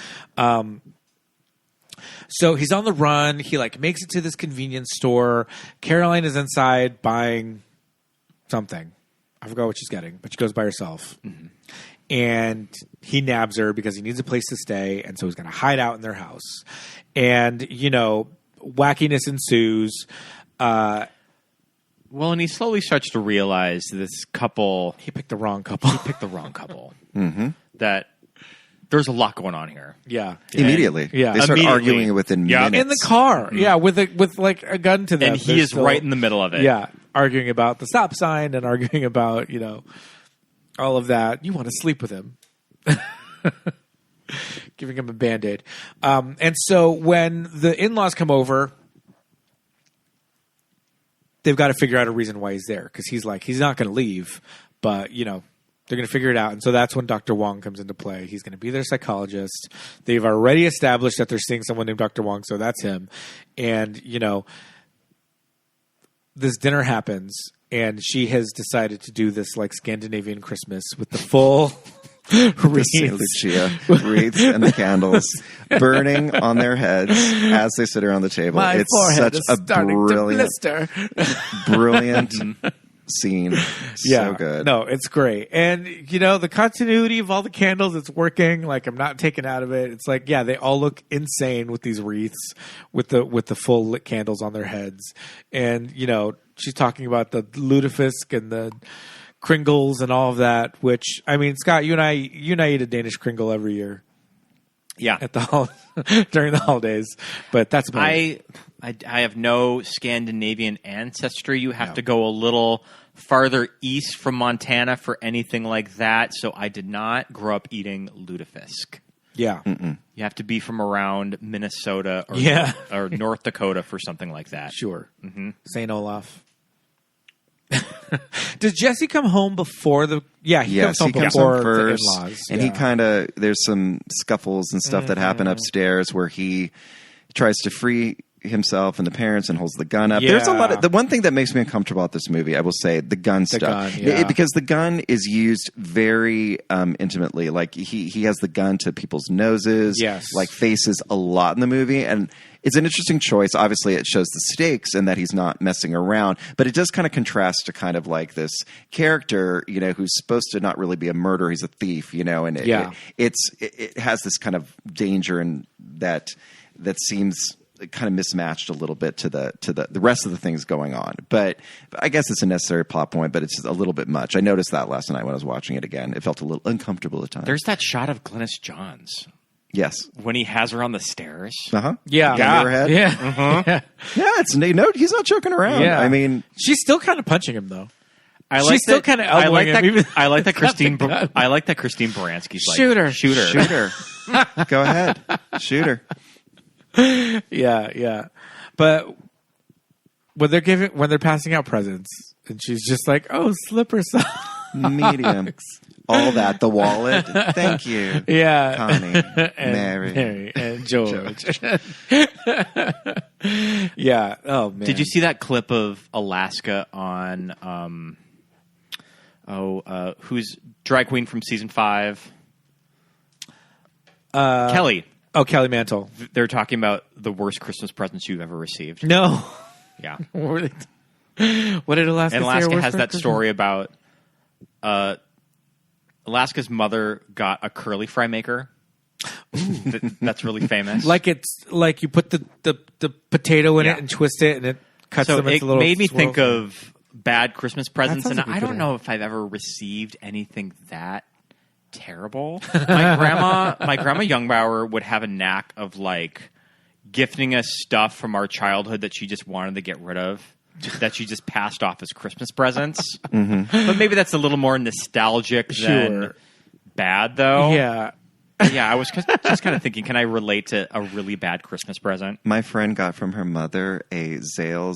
So he's on the run. He like makes it to this convenience store. Caroline is inside buying something. I forgot what she's getting, but she goes by herself. Mm-hmm. And he nabs her because he needs a place to stay, and so he's going to hide out in their house. And wackiness ensues. Well, and he slowly starts to realize this couple. He picked the wrong couple. Mm-hmm. That there's a lot going on here. Yeah. Immediately. Yeah. They start arguing within minutes. In the car. Mm-hmm. Yeah, with like a gun to them. And he is right in the middle of it. Yeah. arguing about the stop sign and arguing about, all of that. You want to sleep with him. Giving him a Band-Aid. And so when the in-laws come over, they've got to figure out a reason why he's there. Because he's not going to leave, but, they're going to figure it out. And so that's when Dr. Wong comes into play. He's going to be their psychologist. They've already established that they're seeing someone named Dr. Wong, so that's him. And, this dinner happens, and she has decided to do this, Scandinavian Christmas with the full... the St. Lucia wreaths and the candles burning on their heads as they sit around the table. My it's forehead such is a starting brilliant, to brilliant scene. So good. No, it's great. And, the continuity of all the candles, it's working. I'm not taken out of it. It's they all look insane with these wreaths, with the full lit candles on their heads. And, she's talking about the lutefisk and the Kringles and all of that, which, Scott, you and I eat a Danish Kringle every year. Yeah. At the during the holidays. But that's about it. I have no Scandinavian ancestry. You have to go a little farther east from Montana for anything like that. So I did not grow up eating lutefisk. Yeah. Mm-mm. You have to be from around Minnesota or North Dakota for something like that. Sure. Mm-hmm. St. Olaf. Does Jesse come home before the? Yeah, he comes home before first, the in-laws. and he kind of there's some scuffles and stuff that happen upstairs where he tries to free himself and the parents and holds the gun up. Yeah. There's a lot of the one thing that makes me uncomfortable about this movie, I will say, the gun stuff, because the gun is used very intimately. He has the gun to people's noses, faces a lot in the movie, and it's an interesting choice. Obviously, it shows the stakes and that he's not messing around, but it does kind of contrast to kind of this character, who's supposed to not really be a murderer. He's a thief, and it has this kind of danger and that seems kind of mismatched a little bit to the rest of the things going on. But I guess it's a necessary plot point, but it's just a little bit much. I noticed that last night when I was watching it again. It felt a little uncomfortable at times. There's that shot of Glynis Johns. Yes. When he has her on the stairs. Uh-huh. Yeah. Gun to her head. Yeah. Uh-huh. Yeah. He's not joking around. Yeah. She's still kind of punching him though. She's still kind of elbowing him. I like that Christine Baranski's shoot her. Shoot her. Go ahead. Shoot her. Yeah. But when they're passing out presents, and she's just like, "Oh, slipper socks." Medium. All that. The wallet. Thank you. Yeah. Connie. And Mary. and George. Yeah. Oh, man. Did you see that clip of Alaska on, who's drag queen from season 5? Kelly. Oh, Kelly Mantle. They're talking about the worst Christmas presents you've ever received. No. Yeah. What did Alaska say? And Alaska has that story about Alaska's mother got a curly fry maker. That's really famous. It's like you put the potato in it and twist it, and it cuts them into little. It made me swirls. think of bad Christmas presents, and like a I don't good know if I've ever received anything that terrible. My grandma Youngbauer would have a knack of gifting us stuff from our childhood that she just wanted to get rid of. That she just passed off as Christmas presents. Mm-hmm. But maybe that's a little more nostalgic than bad, though. Yeah. Yeah, I was just kind of thinking, can I relate to a really bad Christmas present? My friend got from her mother a Zales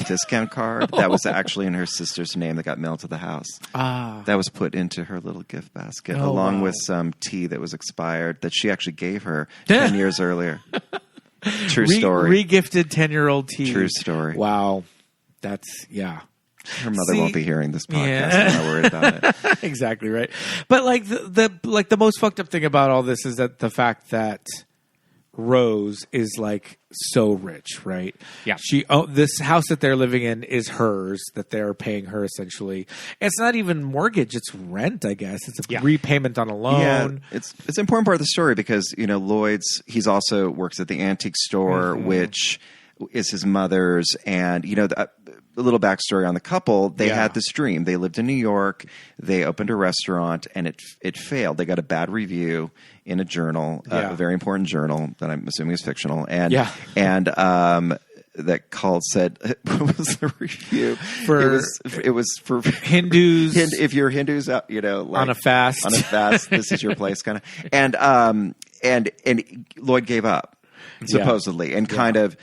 discount card that was actually in her sister's name that got mailed to the house. That was put into her little gift basket, along with some tea that was expired that she actually gave her 10 years earlier. True story. Re-gifted 10-year-old tea. True story. Wow. That's, yeah. Her mother won't be hearing this podcast. I'm not worried about it. Exactly right. But the most fucked up thing about all this is that the fact that Rose is so rich, right? Yeah. This house that they're living in is hers, that they're paying her essentially. It's not even mortgage, it's rent, I guess. It's a repayment on a loan. Yeah, it's an important part of the story because, Lloyd's, he's also works at the antique store, which is his mother's, and a little backstory on the couple. They had this dream. They lived in New York. They opened a restaurant, and it failed. They got a bad review in a journal, a very important journal that I'm assuming is fictional. And that called said what was the review For it was for Hindus if you're Hindus out, like, on a fast, this is your place kind of, and Lloyd gave up supposedly, and kind of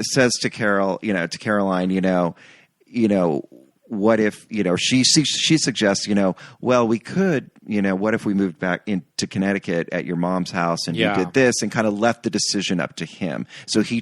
says to Caroline, what if, she suggests, well, we could, what if we moved back into Connecticut at your mom's house and you did this, and kind of left the decision up to him. So she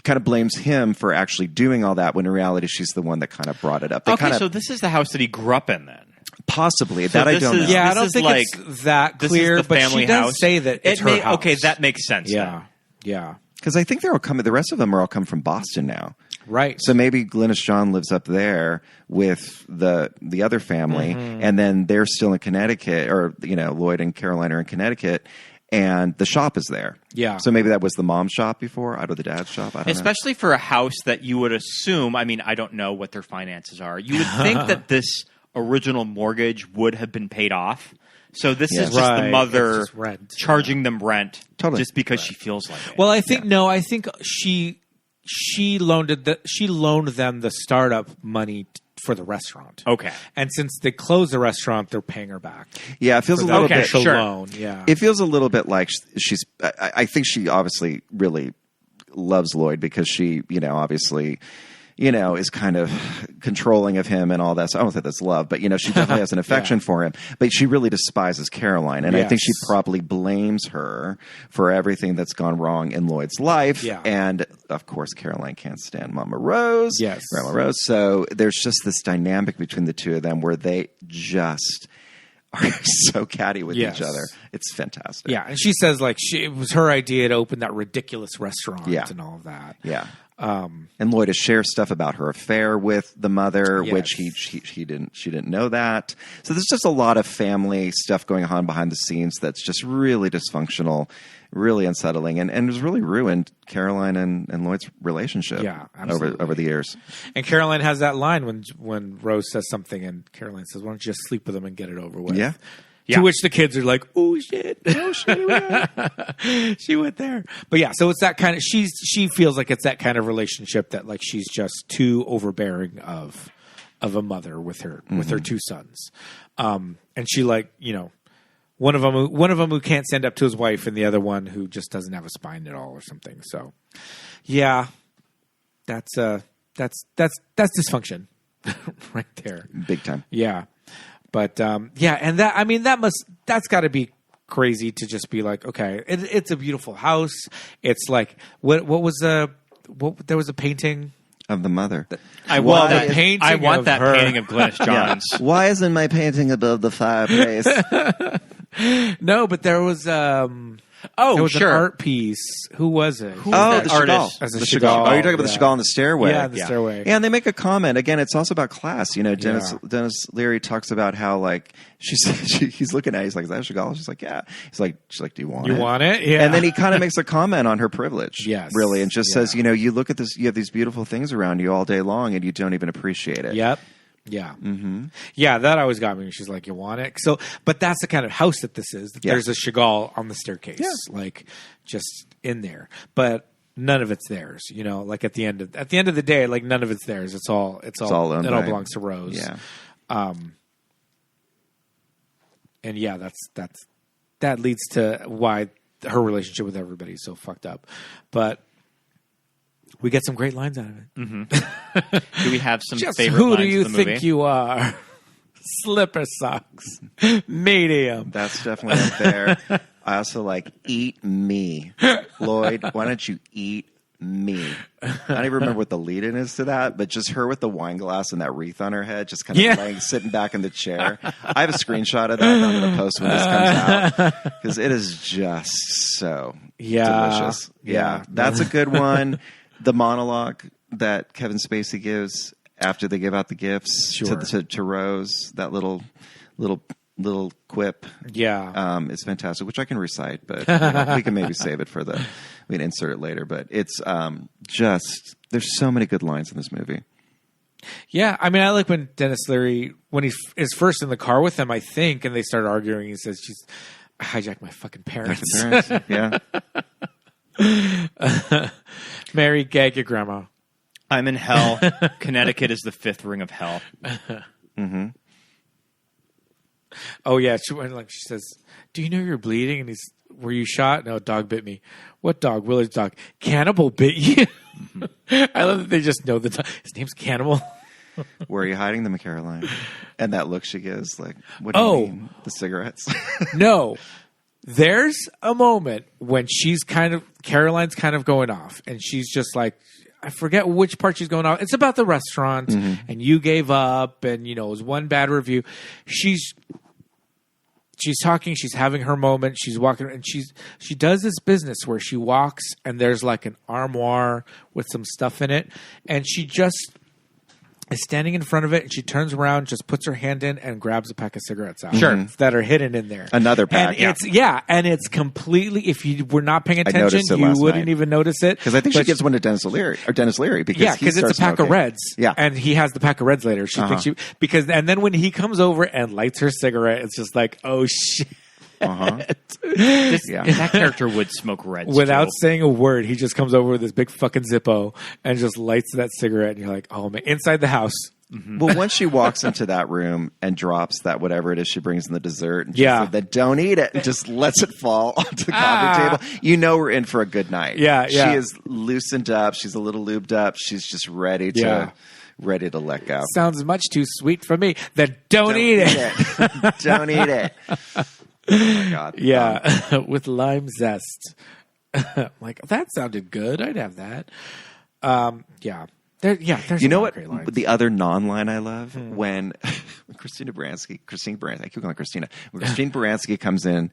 kind of blames him for actually doing all that, when in reality she's the one that kind of brought it up. So this is the house that he grew up in then? Possibly. So that I don't know. Yeah, I don't think it's that clear, but she does say that it's her house. Okay, that makes sense. Yeah. Yeah. Because I think they're all coming. The rest of them are all come from Boston now, right? So maybe Glynis John lives up there with the other family, and then they're still in Connecticut, or Lloyd and Caroline are in Connecticut, and the shop is there. Yeah. So maybe that was the mom's shop before, out of the dad's shop. I don't know. Especially for a house that you would assume. I mean, I don't know what their finances are. You would think that this original mortgage would have been paid off. So this is just the mother charging them rent just because she feels like it. Well, I think I think she loaned them the startup money for the restaurant. Okay, and since they closed the restaurant, they're paying her back. Yeah, it feels a little bit loan. Yeah, it feels a little bit like she's. I think she obviously really loves Lloyd, because she, obviously, is kind of controlling of him and all that. So I don't think that's love, but, she definitely has an affection for him. But she really despises Caroline. And I think she probably blames her for everything that's gone wrong in Lloyd's life. Yeah. And, of course, Caroline can't stand Mama Rose. Yes. Grandma Rose. So there's just this dynamic between the two of them where they just are so catty with each other. It's fantastic. Yeah. And she says, it was her idea to open that ridiculous restaurant and all of that. Yeah. And Lloyd has shared stuff about her affair with the mother, which she didn't know that. So there's just a lot of family stuff going on behind the scenes that's just really dysfunctional, really unsettling, and has really ruined Caroline and Lloyd's relationship over the years. And Caroline has that line when Rose says something, and Caroline says, "Why don't you just sleep with him and get it over with?" Yeah. To which the kids are like, "Oh shit! Oh shit! She went there." But yeah, so it's that kind of. She feels like it's that kind of relationship that she's just too overbearing of a mother with her two sons, and she one of them who can't stand up to his wife, and the other one who just doesn't have a spine at all or something. So yeah, that's dysfunction right there, big time. Yeah. But and that's got to be crazy to just be like, okay, it's a beautiful house. It's like there was a painting of the mother. I want that painting of Glynis Johns. Yeah. Why isn't my painting above the fireplace? No, but there was an art piece. Who was it? The artist. The Chagall. Oh, you're talking about the Chagall in the stairway. Yeah, the stairway. Yeah, and they make a comment. Again, it's also about class. Denis Leary talks about how he's looking at it, he's like, "Is that Chagall?" She's like, "Yeah." She's like, "Do you want it? You want it?" Yeah. And then he kind of makes a comment on her privilege. Yes. Really, and just says, you look at this, you have these beautiful things around you all day long, and you don't even appreciate it. Yep. Yeah. Mm-hmm. Yeah, that always got me. She's like, "You want it?" So, but that's the kind of house that this is. There's a Chagall on the staircase, just in there, but none of it's theirs. At the end of the day, none of it's theirs. It all belongs to Rose. Yeah. And yeah, that leads to why her relationship with everybody is so fucked up, but. We get some great lines out of it. Mm-hmm. Do we have some Just favorite who lines do you of the think movie? you are? Slipper socks. Medium. That's definitely up there. I also eat me. Lloyd, why don't you eat me? I don't even remember what the lead-in is to that, but just her with the wine glass and that wreath on her head, just kind of sitting back in the chair. I have a screenshot of that I'm going to post when this comes out, because it is just so delicious. Yeah, that's a good one. The monologue that Kevin Spacey gives after they give out the gifts to Rose, that little quip, it's fantastic. Which I can recite, but we can maybe save it we can insert it later. But it's there's so many good lines in this movie. Yeah, I mean, I like when Denis Leary, when he is first in the car with them, I think, and they start arguing. He says, "She's hijacked my fucking parents." Yeah. Mary, gag your grandma. I'm in hell. Connecticut is the fifth ring of hell. Mm-hmm. Oh yeah, she says, "Do you know you're bleeding?" And he's, "Were you shot?" "No, dog bit me." "What dog?" "Willard's dog." "Cannibal bit you?" I love that they just know the dog. His name's Cannibal. Where are you hiding them, Caroline? And that look she gives, like, what do you mean? The cigarettes? No. There's a moment when Caroline's kind of going off, and she's just like, I forget which part she's going off. It's about the restaurant, and you gave up, and, it was one bad review. She's talking, she's having her moment, she's walking, and she does this business where she walks, and there's like an armoire with some stuff in it, and she just is standing in front of it, and she turns around, just puts her hand in, and grabs a pack of cigarettes out. Sure. That are hidden in there. Another pack. And it's completely, if you were not paying attention, noticed it you last wouldn't night. even notice it. Because I think she gives one to Denis Leary, because because it's a pack of Reds. Yeah. And he has the pack of Reds later. She thinks and then when he comes over and lights her cigarette, it's just like, oh shit. That character would smoke Reds Without too. saying a word, he just comes over with this big fucking Zippo and just lights that cigarette, and you're like, oh man, inside the house. Mm-hmm. Well, once she walks into that room and drops that whatever it is she brings in the dessert, and she said, then don't eat it, and just lets it fall onto the coffee table, we're in for a good night. Yeah. She is loosened up. She's a little lubed up. She's just ready to let go. Sounds much too sweet for me. Then don't eat it. Don't eat it. Oh my God. Yeah, with lime zest. Like, that sounded good. I'd have that. There's what? Great lines. The other non-line I love when Christine Baranski, I keep calling her Christina. When Christine Baranski comes in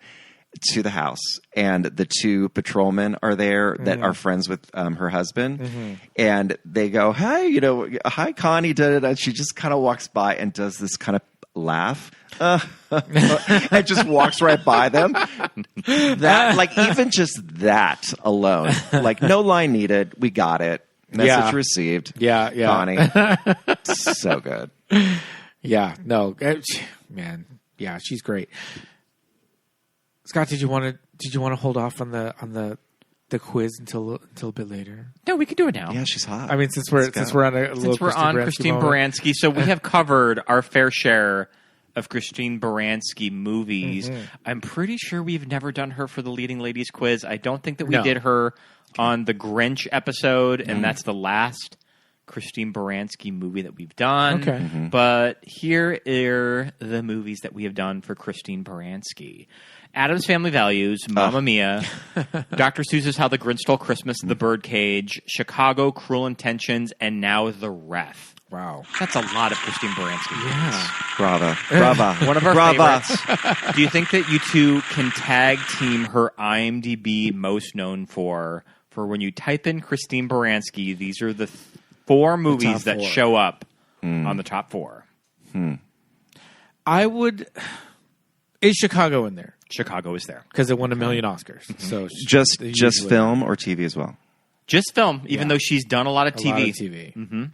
to the house and the two patrolmen are there that are friends with her husband, and they go, "Hey, hi Connie," and she just kind of walks by and does this kind of laugh. And just walks right by them. That, like, even just that alone, like, no line needed. We got it. Message received. Yeah. Connie. So good. Yeah. No, man. Yeah, she's great. Scott, did you want to hold off on the quiz until a bit later? No, we can do it now. Yeah, she's hot. I mean, since we're on Christine Baranski, so we have covered our fair share of Christine Baranski movies. I'm pretty sure we've never done her for the Leading Ladies quiz. I don't think that we did her on the Grinch episode, and that's the last Christine Baranski movie that we've done. Okay. But here are the movies that we have done for Christine Baranski. Adam's Family Values, Mamma Mia, Dr. Seuss's How the Grinch Stole Christmas, The Birdcage, Chicago, Cruel Intentions, and now The Ref. Wow. That's a lot of Christine Baranski movies. Yeah. Brava. One of our favorites. Do you think that you two can tag team her IMDb most known for when you type in Christine Baranski, these are the four movies that show up on the top four? I would... Is Chicago in there? Chicago is there. Because it won a million Oscars. So just film or TV as well? Just film, even though she's done a lot of TV. A lot of TV. Mm-hmm.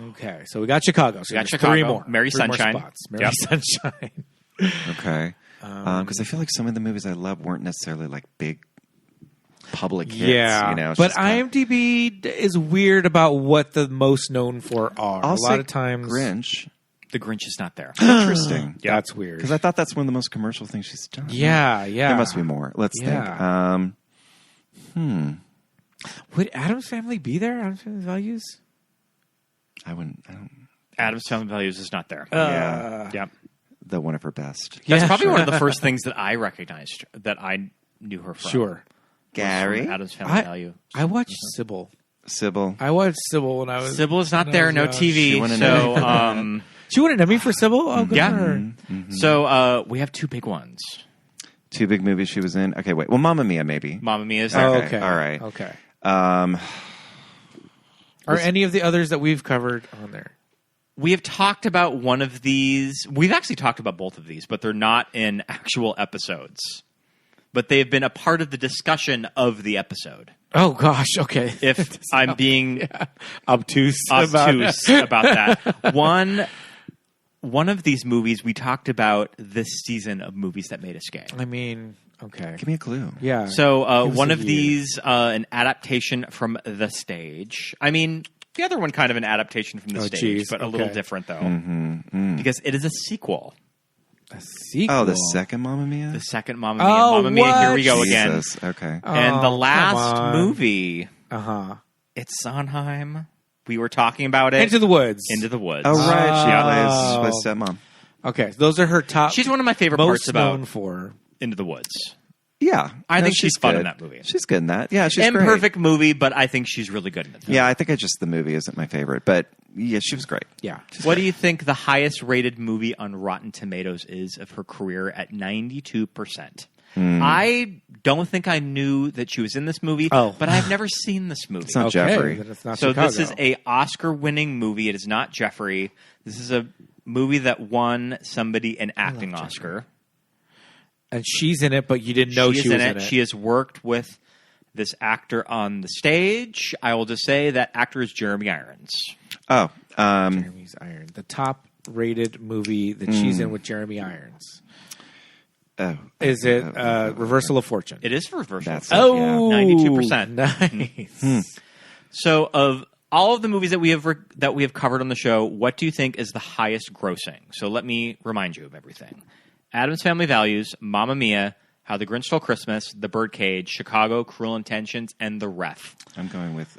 Okay, so we got Chicago. So we got Chicago. Three more. Mary Sunshine. More spots. Mary Sunshine. Okay. Because I feel like some of the movies I love weren't necessarily like big public hits. Yeah. It's but just kind IMDb is weird about what the most known for are. I'll a lot of times. Grinch. The Grinch is not there. Interesting. Yeah. That's weird. Because I thought that's one of the most commercial things she's done. Yeah. There must be more. Let's think. Would Adam's Family be there? Adam's Family Values? I don't. Adam's Family Values is not there. Yeah. The one of her best. That's probably one of the first things that I recognized that I knew her from. Sure. Gary? Adam's Family Values. I watched Sybil. I watched Sybil when I was... Sybil is not there. No TV. So... She won an Emmy for Sybil? Oh, good yeah. for her. Mm-hmm. So we have two big ones. Two big movies she was in? Okay, wait. Well, Mamma Mia, maybe. Mamma Mia is there. Oh, okay. All right. Okay. Are any of the others that we've covered on there? We have talked about one of these. We've actually talked about both of these, but they're not in actual episodes. But they've been a part of the discussion of the episode. Oh, gosh. Okay. If I'm being obtuse about that. One of these movies we talked about this season of movies that made us gay. I mean, Okay. Give me a clue. Yeah. So Give us one a of year. these, an adaptation from the stage. I mean, the other one kind of an adaptation from the Oh, stage, geez. but a little Okay. different though, because it is a sequel. A sequel. Oh, the second Mamma Mia? The second Mamma Mia. Oh, Mamma Mia, here we what? go again. Jesus. Okay. And the Oh, last come on. movie, Uh-huh. it's Sondheim. We were talking about it. Into the Woods. Into the Woods. Oh, right. She Oh. plays stepmom. Okay, those are her top. She's one of my favorite most parts about known for. Into the Woods. Yeah. I think she's fun good. in that movie. She's good in that. Yeah, she's great. Imperfect movie, but I think she's really good in it. Yeah, I think the movie isn't my favorite, but yeah, she was great. Yeah. What do you think the highest rated movie on Rotten Tomatoes is of her career at 92%? I don't think I knew that she was in this movie, Oh. but I've never seen this movie. It's not Okay, Jeffrey. then it's not So Chicago. this is a Oscar-winning movie. It is not Jeffrey. This is a movie that won somebody an acting Oscar. And she's in it, but you didn't know she was in it. She has worked with this actor on the stage. I will just say that actor is Jeremy Irons. Oh, Jeremy's Irons. The top rated movie that she's in with Jeremy Irons. oh. Is it Reversal of Fortune? It is reversal. That's it. Oh, 92%. Nice. So, of all of the movies that we have covered on the show, what do you think is the highest grossing? So, let me remind you of everything: Addams Family Values, Mamma Mia, How the Grinch Stole Christmas, The Birdcage, Chicago, Cruel Intentions, and The Ref. I'm going with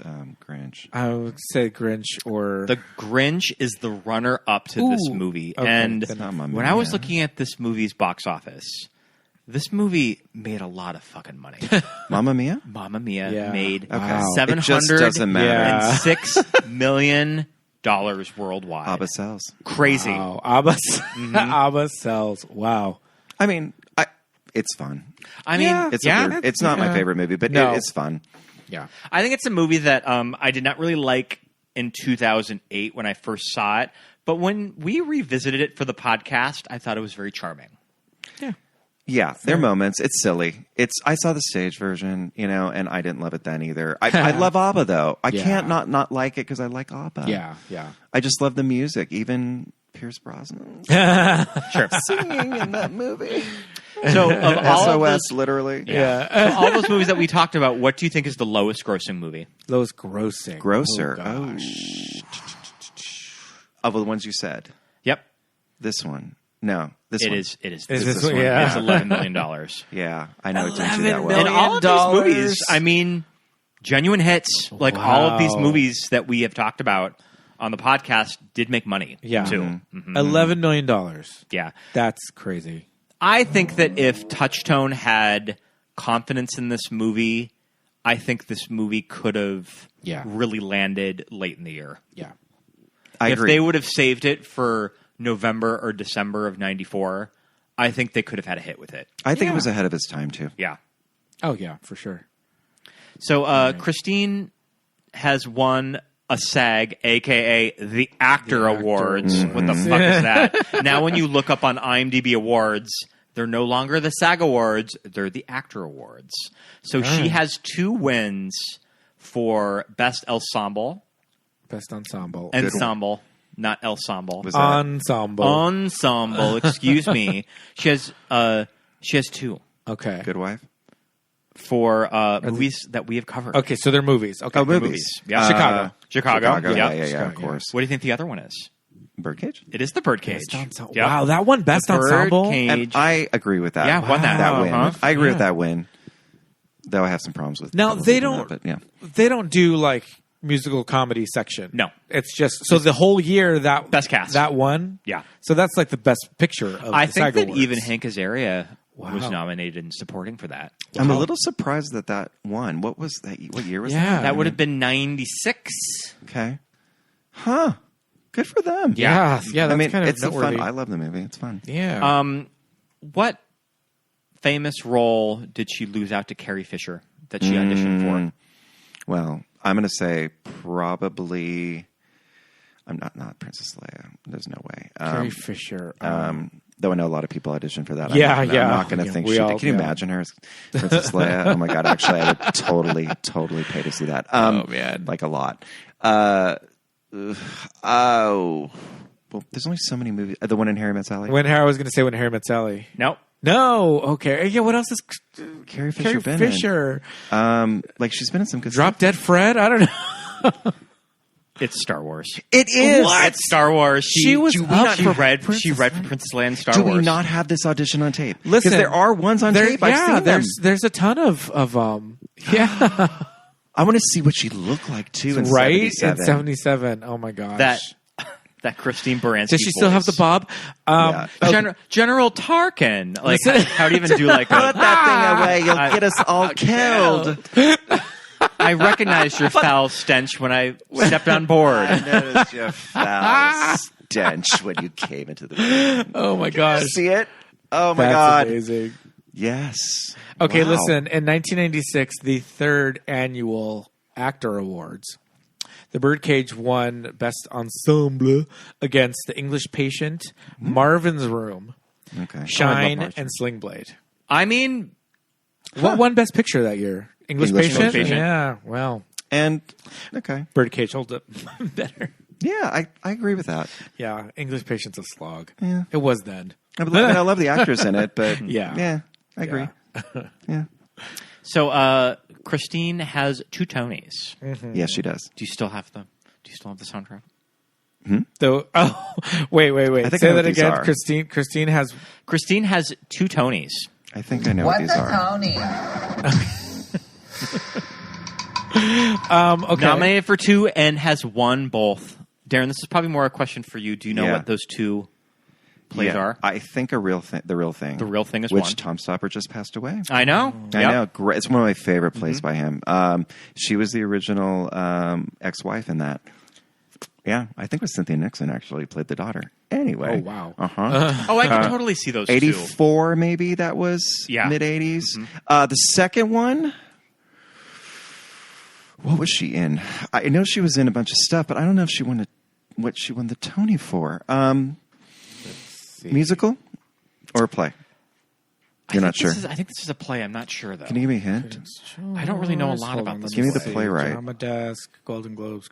Grinch. I would say Grinch or The Grinch is the runner-up to this Ooh, movie, okay, and then not Mamma when I was Mia. looking at this movie's box office, this movie made a lot of fucking money. Mamma Mia? Mamma Mia Yeah. made Okay. $706 It just doesn't matter. million worldwide. Abba sells. Crazy. Wow. Abba sells. Wow. I mean, it's fun. I mean, Yeah. It's yeah, a weird, it's not my favorite movie, but No. it's fun. Yeah. I think it's a movie that I did not really like in 2008 when I first saw it, but when we revisited it for the podcast, I thought it was very charming. Yeah, there are moments. It's silly. I saw the stage version, and I didn't love it then either. I love ABBA though. I Yeah. can't not like it because I like ABBA. Yeah. Yeah. I just love the music. Even Pierce Brosnan Sure. singing in that movie. So, of all of SOS, those, literally. Yeah. of all those movies that we talked about, what do you think is the lowest grossing movie? Those grossing. Grosser. Oh, gosh. Of the ones you said, Yep, this one. No, this it one. is. It is. Is This this this one? one. Yeah. is $11 million. Yeah, I know it didn't do that $11 well. And all of these $1 movies, I mean, genuine hits. Like all of these Wow. movies that we have talked about on the podcast did make money. Yeah. too. $11 million. Yeah. That's crazy. I think that if Touchtone had confidence in this movie, I think this movie could have really landed late in the year. Yeah. I If agree. they would have saved it for November or December of '94, I think they could have had a hit with it. I think it was ahead of his time too. Yeah. Oh, yeah, for sure. So Christine has won a SAG, a.k.a. the Actor Awards. What the fuck is that? Now when you look up on IMDb Awards, they're no longer the SAG Awards, they're the Actor Awards. So she has 2 wins for Best Ensemble. Best ensemble. Ensemble, not ensemble. Was that Ensemble. Ensemble, excuse me. She has 2 Okay. Good Wife? for movies that we have covered. Okay, so they're movies. Okay. Oh, they're movies. Yeah. Chicago. Chicago. Yeah, Yeah. yeah, of Chicago, course. What do you think the other one is? Birdcage? It is the Birdcage. Best ensemble. Yep. Wow, that one best The ensemble. Birdcage. And I agree with that. Yeah, won that. That win. Uh-huh. I agree with Yeah. that win. Though I have some problems with Now, Devil's they Even don't- That, but yeah. They don't do like musical comedy section. No. It's just so the whole year that Best cast. that one. Yeah. So that's like the best picture of I the think SAG that Awards. even Hank Azaria was Wow. nominated and supporting for that. I'm a little surprised that won. What was that? What year was Yeah. that? That would have been 96. Okay. Huh. Good for them. Yeah, yeah. That's I mean, kind of it's a noteworthy. fun. I love the movie. It's fun. Yeah. What famous role did she lose out to Carrie Fisher that she auditioned for? Well, I'm going to say probably. I'm not Princess Leia. There's no way. Carrie Fisher. Though I know a lot of people audition for that. Yeah, I'm yeah. not going to Yeah, think we she all- did. Can you yeah. imagine her as Princess Leia? Oh my god! Actually, I would totally pay to see that. Oh, man. like a lot. Well, there's only so many movies. The one in Harry Met Sally. I was going to say When Harry Met Sally. Nope. No. Okay. Yeah. What else is Carrie Fisher been Fisher? in? Like she's been in some good Drop stuff. Dead Fred? I don't know. It's Star Wars. It is. It's Star Wars. She was she up for read Princess for Princess Leia in Star Do Wars. we not have this audition on tape? Listen, because there are ones on tape. I've seen them. there's a ton of yeah. I want to see what she looked like too. In Right? 77. In 77. Oh my gosh. That Christine Baranski. Does she still have the bob? General Tarkin? Like, how do you even do like a... Put that thing away. You'll get us all killed. I recognized your foul stench when I stepped on board. I noticed your foul stench when you came into the room. Oh my gosh. See it? Oh my That's God. amazing. Yes. Okay, Wow. listen. In 1996, the third annual Actor Awards, The Birdcage won Best Ensemble against The English Patient, Marvin's Room, Okay. Shine, Marvin. and Sling Blade. I mean, What won Best Picture that year? English Patient? Patient. Yeah, well, And okay. Birdcage holds up better. Yeah, I agree with that. Yeah, English Patient's a slog. Yeah. It was then. I love the actors in it, but Yeah. I agree. Yeah. so Christine has 2 Tonys. Yes, she does. Do you still have the soundtrack? Though, wait. I think I Say know that what these again. are. Christine has. Christine has 2 Tonys. I think I know what these are. Tony? Okay. Nominated for 2 and has won both. Darren, this is probably more a question for you. Do you know Yeah. what those 2 plays are? I think the real thing. The Real Thing is which one. Tom Stopper just passed away. I know. I Yep. know. Great. It's one of my favorite plays by him. She was the original ex-wife in that. Yeah, I think it was Cynthia Nixon actually played the daughter. Anyway. Oh, wow. Uh-huh. I can totally see those 84 maybe that was Yeah. mid-80s. The second one, what was she in? I know she was in a bunch of stuff, but I don't know if she won what she won the Tony for. Musical or a play? You're not sure. I think this is a play. I'm not sure, though. Can you give me a hint? I don't really know a lot about this. Give me the play. playwright. Drama Desk, Golden Globes.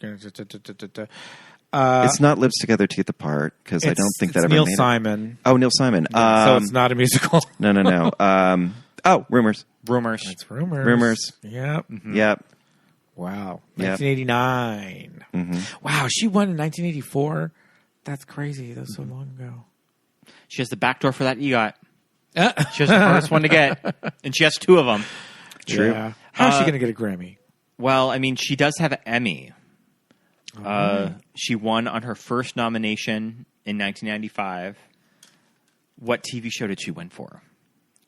It's not Lives Together, Teeth Apart, because I don't think that ever Neil made Simon. it. Oh, Neil Simon. So it's not a musical. No. Rumors. Rumors. It's Rumors. Rumors. Yep. Yep. Wow. Yep. 1989. Wow, she won in 1984. That's crazy. That was so long ago. She has the back door for that EGOT. She has the hardest one to get, and she has 2 of them. True. Yeah. How is she going to get a Grammy? Well, I mean, she does have an Emmy. She won on her first nomination in 1995. What TV show did she win for?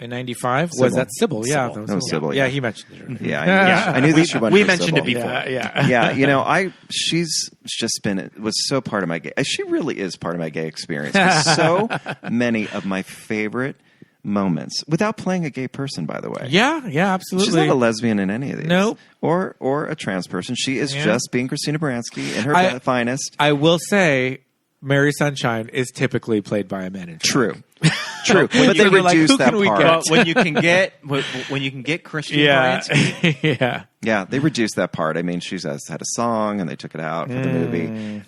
In 95? Was Sybil. that Sybil? Yeah. Sybil. That was Sybil, Yeah, yeah. he mentioned it. Yeah, I knew that she won. We for mentioned Sybil. it before. Yeah. Yeah, she's just was so part of my gay. She really is part of my gay experience. So many of my favorite moments, without playing a gay person, by the way. Yeah, absolutely. She's not a lesbian in any of these. Nope. Or a trans person. She is Yeah. just being Christina Baranski in her finest. I will say, Mary Sunshine is typically played by a man in drag. True. But they you're like, reduced who that can we part. get? Well, when you can get Christine Baranski, Yeah. Yeah, they reduced that part. I mean, she's had a song, and they took it out for the movie,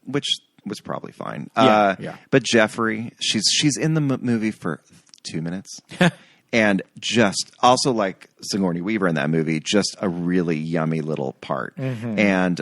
which was probably fine. Yeah. But Jeffrey, she's in the movie for 2 minutes, and just also like Sigourney Weaver in that movie, just a really yummy little part. And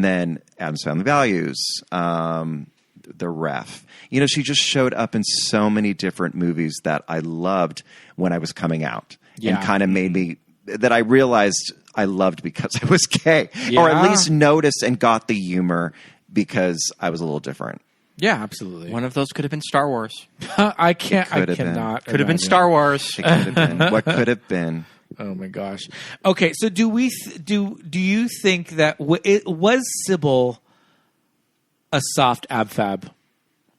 then Addams Family Values, The Ref. You know, she just showed up in so many different movies that I loved when I was coming out, and kind of made me that I realized I loved because I was gay, or at least noticed and got the humor because I was a little different. Yeah, absolutely. one of those could have been Star Wars. I cannot. Could have been imagine. Star Wars. It could have been. What could have been? Oh my gosh. Okay, so do you think that was Sybil a soft ab-fab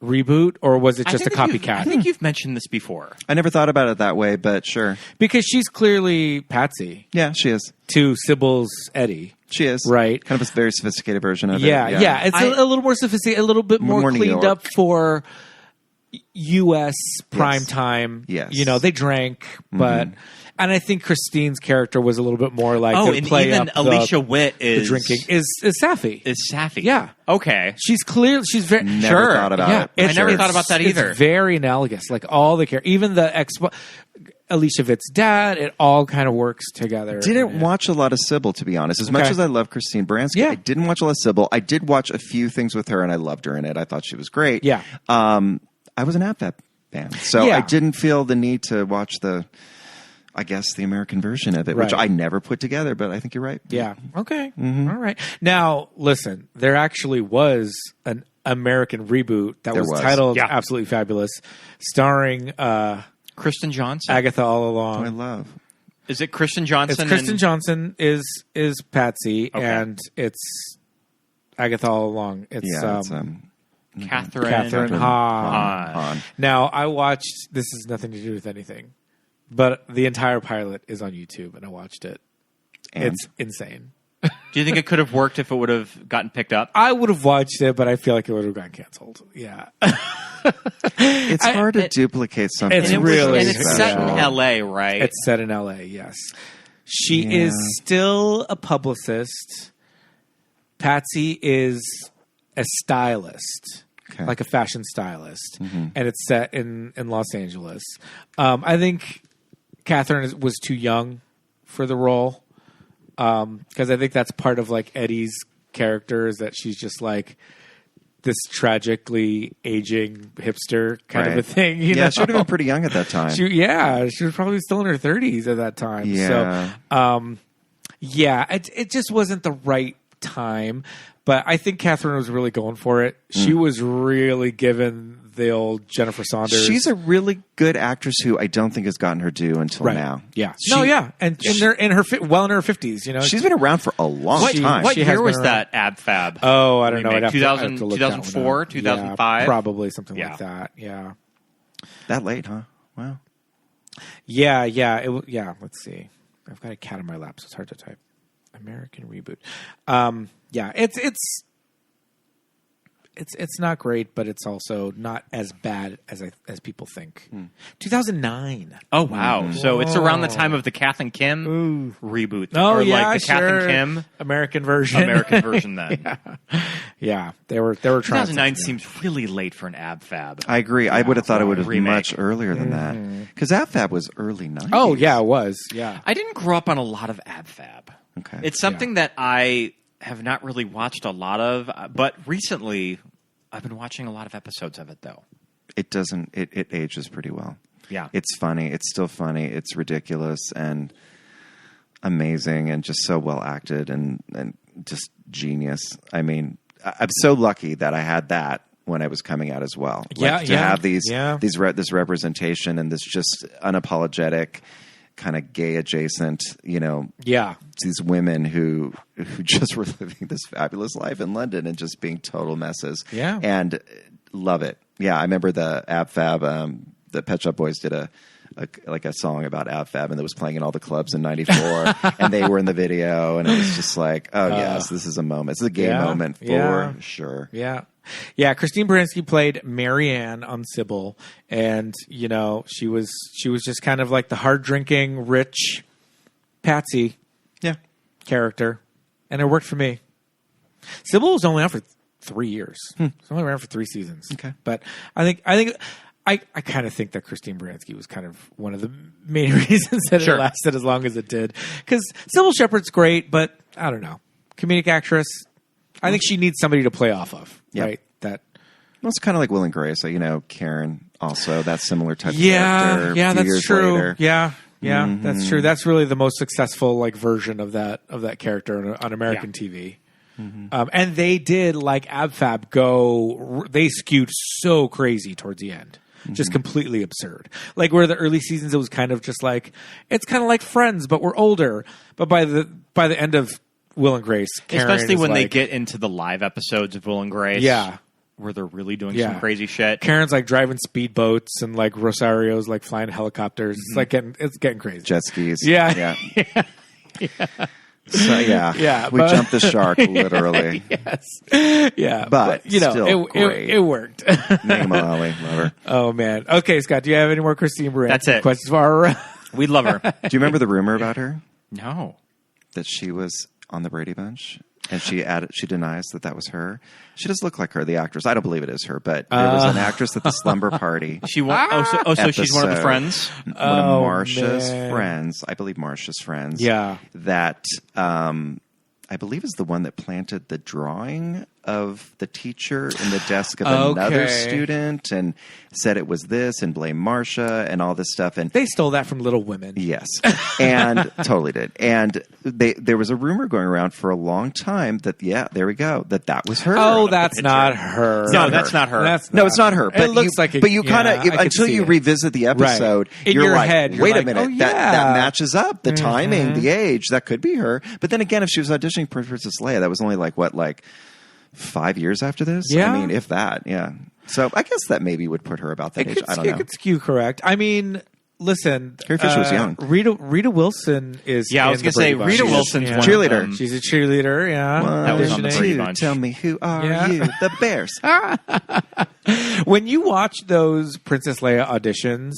reboot, or was it just a copycat? I think you've mentioned this before. I never thought about it that way, but sure. Because she's clearly Patsy Yeah, she is. to Sybil's Eddie. She is. Right. Kind of a very sophisticated version of it. Yeah. It's a little more sophisticated, a little bit more New cleaned York. up for U.S. prime time. Yes. You know, they drank, but and I think Christine's character was a little bit more like and even Alicia Witt the drinking is Safi. Is Safi. Yeah. Okay. She's very Never thought about it. I never thought about that either. It's very analogous. Like all the even the Alicia Witt's dad, it all kind of works together. Didn't watch a lot of Sybil, to be honest. As much as I love Christine Baranski, I didn't watch a lot of Sybil. I did watch a few things with her, and I loved her in it. I thought she was great. Yeah. I was an ABFAB fan, so I didn't feel the need to watch the American version of it, which I never put together, but I think you're right. Yeah. Okay. All right. Now, listen, there actually was an American reboot that was titled Absolutely Fabulous, starring Kristen Johnson. Agatha All Along. Who I love. Is it Kristen Johnson? It's Kristen Johnson is Patsy, and it's Agatha All Along. It's Catherine Hahn. Now, I watched, this has nothing to do with anything, but the entire pilot is on YouTube, and I watched it. And? It's insane. Do you think it could have worked if it would have gotten picked up? I would have watched it, but I feel like it would have gotten canceled. Yeah. It's hard to duplicate something. It's really and it's set in L.A., right? It's set in L.A., yes. She is still a publicist. Patsy is a stylist, like a fashion stylist, and it's set in Los Angeles. I think Catherine was too young for the role. Because I think that's part of like Eddie's character is that she's just like this tragically aging hipster kind of a thing. You know? She would have been pretty young at that time. She was probably still in her 30s at that time. Yeah. So, it just wasn't the right time. But I think Catherine was really going for it. She was really given the old Jennifer Saunders. She's a really good actress who I don't think has gotten her due until now. Yeah. And they're in her 50s. You know, she's been around for a long time. What year was that AbFab? Oh, I don't know. 2004, 2005, yeah, probably something like that. Yeah. That late, huh? Wow. Yeah. Let's see. I've got a cat in my lap, so it's hard to type. American reboot. It's not great, but it's also not as bad as people think. 2009. Oh wow! So it's around the time of the Kath and Kim reboot. Oh or yeah, like the Kath and Kim American version. Then. Yeah, they were trying. 2009 seems really late for an AbFab. I agree. I would have thought it would have been much earlier than that because AbFab was early 90s. Oh yeah, it was. Yeah, I didn't grow up on a lot of AbFab. Okay, it's something that I have not really watched a lot of, but recently I've been watching a lot of episodes of it, though. It doesn't. It ages pretty well. Yeah, it's funny. It's still funny. It's ridiculous and amazing, and just so well acted and just genius. I mean, I'm so lucky that I had that when I was coming out as well. To have this representation and this just unapologetic, kind of gay adjacent, these women who just were living this fabulous life in London and just being total messes. Yeah. And love it. Yeah. I remember the AbFab, the Pet Shop Boys did a song about AbFab, and it was playing in all the clubs in '94 and they were in the video, and it was just like, oh yes, this is a moment. This is a gay moment for sure. Yeah. Yeah, Christine Baranski played Marianne on Sybil, and she was just kind of like the hard drinking, rich Patsy character, and it worked for me. Sybil was only on for 3 years. It's only around for 3 seasons. Okay, but I kind of think that Christine Baranski was kind of one of the main reasons that it lasted as long as it did. Because Sybil Shepherd's great, but I don't know, comedic actress. I think she needs somebody to play off of. Yep. Right. It's kind of like Will and Grace. So, Karen also, that similar type of character. Yeah, that's true. Later. Yeah, that's true. That's really the most successful version of that character on American TV. And they did, like AbFab, they skewed so crazy towards the end. Just completely absurd. Like where the early seasons, it was kind of just like, it's kind of like Friends, but we're older. But by the end of Will and Grace, Karen especially when they get into the live episodes of Will and Grace, where they're really doing some crazy shit. Karen's driving speedboats, and Rosario's flying helicopters. It's getting crazy. Jet skis. Yeah. So yeah, we jumped the shark literally. Yes, yeah, but you know, still great. It worked. Megan Mullally, love her. Oh man. Okay, Scott, do you have any more Christine Baranski That's it. questions for our? We love her. Do you remember the rumor about her? No. That she was on the Brady Bunch, and she denies that was her. She does look like her, the actress. I don't believe it is her, but there was an actress at the slumber party. She so she's one of the friends. One of Marcia's friends, I believe Marcia's friends. Yeah, that I believe is the one that planted the drawing of the teacher in the desk of another student and said it was this and blamed Marcia and all this stuff. And they stole that from Little Women. Yes, and totally did. And there was a rumor going around for a long time that, there we go, that was her. Oh, that's not her. No, that's not her. No, it's not her. But it looks like but you kind of, until you revisit the episode, in you're your like, head, wait like, a minute, oh, yeah. that matches up. The timing, the age, that could be her. But then again, if she was auditioning for Princess Leia, that was only like 5 years after this? Yeah. I mean, if that, yeah. So I guess that maybe would put her about that age. I don't know. It could skew correct. I mean, listen. Carrie Fisher was young. Rita Wilson is. Yeah, I was going to say Rita Wilson's one cheerleader. of them. She's a cheerleader. Yeah, that was on the Brady Bunch. Tell me, who are you? The Bears. When you watch those Princess Leia auditions,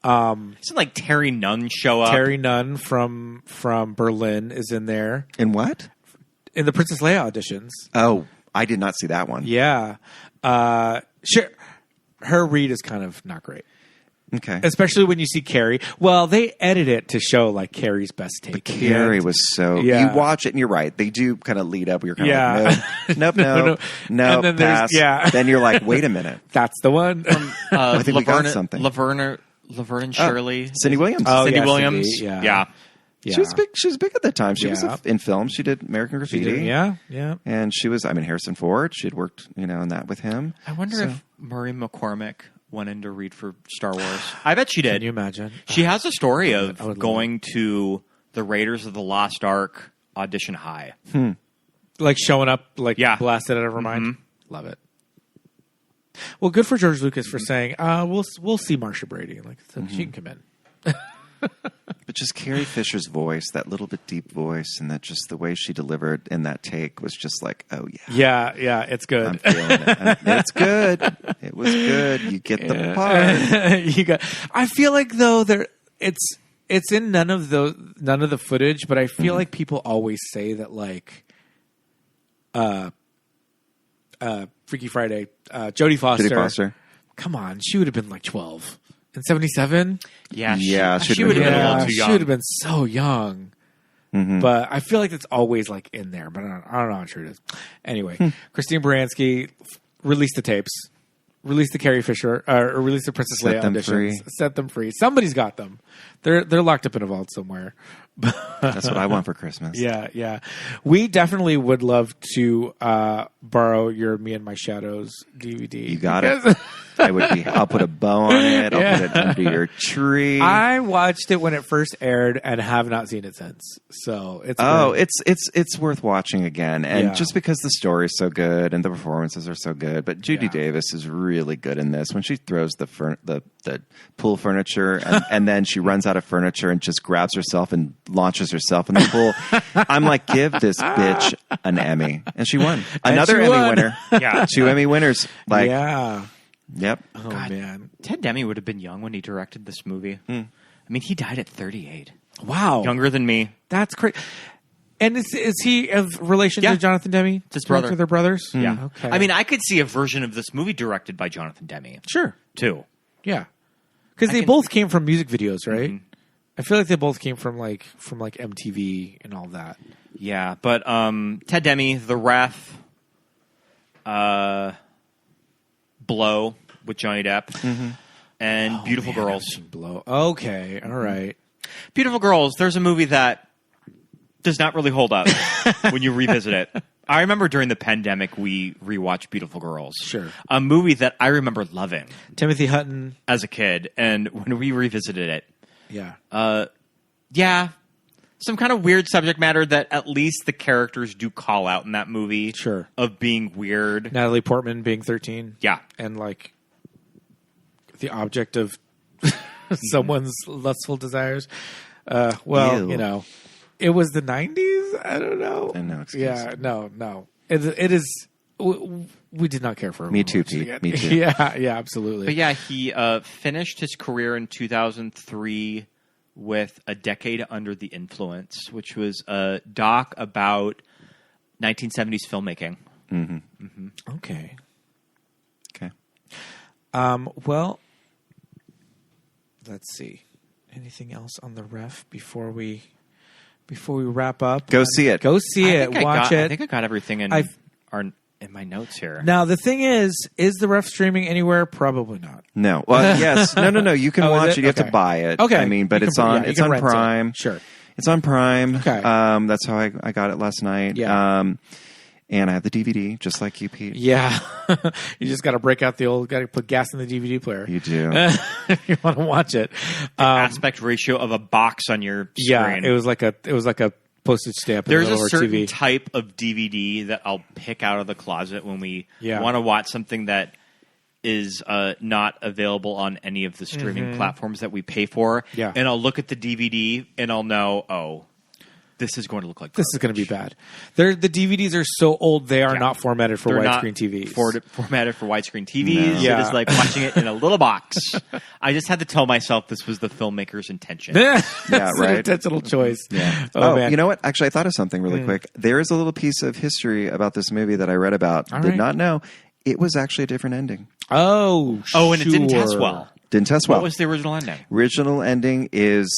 Isn't like Terry Nunn show up? Terry Nunn from Berlin is in there. In what? In the Princess Leia auditions. Oh, I did not see that one. Yeah. Sure. Her read is kind of not great. Okay. Especially when you see Carrie. Well, they edit it to show like Carrie's best take. But Carrie was so. Yeah. You watch it and you're right. They do kind of lead up. You're kind Yeah. of like, nope, No. And then pass. yeah. Then you're like, wait a minute. That's the one. I think we got something. Laverne and Shirley. Cindy Williams. Oh, Cindy yeah, Williams. Cindy, yeah. Yeah. Yeah. She was big. She was big at that time. She was Yeah. in film. She did American Graffiti. Yeah. And she was. I mean, Harrison Ford. She had worked, in that with him. I wonder if Marie McCormick went in to read for Star Wars. I bet she did. Can you imagine? She has a story of would going to the Raiders of the Lost Ark audition high. Like showing up, like Yeah. blasted out of her mind. Love it. Well, good for George Lucas for saying, "We'll see Marcia Brady. Like so she can come in." But just Carrie Fisher's voice, that little bit deep voice, and that just the way she delivered in that take was just like, oh yeah. Yeah, it's good. I'm feeling it. It's good. It was good. You get the part. I feel like though it's in none of the footage, but I feel like people always say that like Freaky Friday, Jodie Foster. Come on, she would have been like 12 in 77. Yeah, she would have been a little too She young. would have been so young. But I feel like it's always like in there, but I don't know how true it is. Anyway, Christine Baranski released the tapes, released the Carrie Fisher, or released the Princess Leia them auditions, free. set them free. Somebody's got them. They're locked up in a vault somewhere. That's what I want for Christmas. Yeah. We definitely would love to borrow your Me and My Shadows DVD. You got it. I'll put a bow on it. I'll put it under your tree. I watched it when it first aired and have not seen it since. So it's it's worth watching again, and just because the story is so good and the performances are so good. But Judy Davis is really good in this. When she throws the pool furniture and then she runs out of furniture and just grabs herself and launches herself in the pool. I'm like, give this bitch an Emmy, and she won another Emmy winner. Yeah, 2 Emmy winners. Like, yeah. Yep. Oh man, Ted Demme would have been young when he directed this movie. I mean, he died at 38. Wow, Younger than me. that's great. And is he of relation to Jonathan Demme? His brother. They're brothers. Yeah. Okay. I mean, I could see a version of this movie directed by Jonathan Demme, sure. too. Yeah, because they both came from music videos, right? I feel like they both came from like MTV and all that. Yeah, but Ted Demme, The Wrath, Blow with Johnny Depp, and Beautiful Girls. Blow. Okay, all right. Beautiful Girls, there's a movie that does not really hold up when you revisit it. I remember during the pandemic, we rewatched Beautiful Girls. Sure. A movie that I remember loving Timothy Hutton. as a kid, and when we revisited it, Yeah. some kind of weird subject matter that at least the characters do call out in that movie. Sure. Of being weird. Natalie Portman being 13. Yeah. And like the object of someone's lustful desires. Ew. It was the 90s. I don't know. And no excuse. Yeah, no. It is. We did not care for him. Me too, Pete. Me too. Yeah, absolutely. But yeah, he finished his career in 2003 with A Decade Under the Influence, which was a doc about 1970s filmmaking. Okay. Okay. Well, let's see. Anything else on the ref before we wrap up? Go see it. Go see it. Watch it. I think I got everything in my notes here. Now the thing is the ref streaming anywhere? Probably not. No. Well, yes. No. You can watch it. You have to buy it. Okay. I mean, but it's on Prime. Sure. It's on Prime. Okay. That's how I got it last night. Yeah. And I have the DVD, just like you, Pete. Yeah. You just got to break out got to put gas in the DVD player. You do. If you want to watch it. Aspect ratio of a box on your screen. Yeah. It was like a postage stamp. There's in the a certain TV. type of DVD that I'll pick out of the closet when we Yeah. want to watch something that is not available on any of the streaming platforms that we pay for. Yeah. And I'll look at the DVD and I'll know, this is going to look like This is going to be bad. The DVDs are so old; they are not formatted for They're widescreen not TVs. Formatted for widescreen TVs. No. Yeah. It is like watching it in a little box. I just had to tell myself this was the filmmaker's intention. That's right. an intentional choice. Yeah. Oh, man. You know what? Actually, I thought of something really quick. There is a little piece of history about this movie that I read about. All Did right. not know. It was actually a different ending. Oh, and it didn't test sure. well. Didn't test well. What was the original ending? Original ending is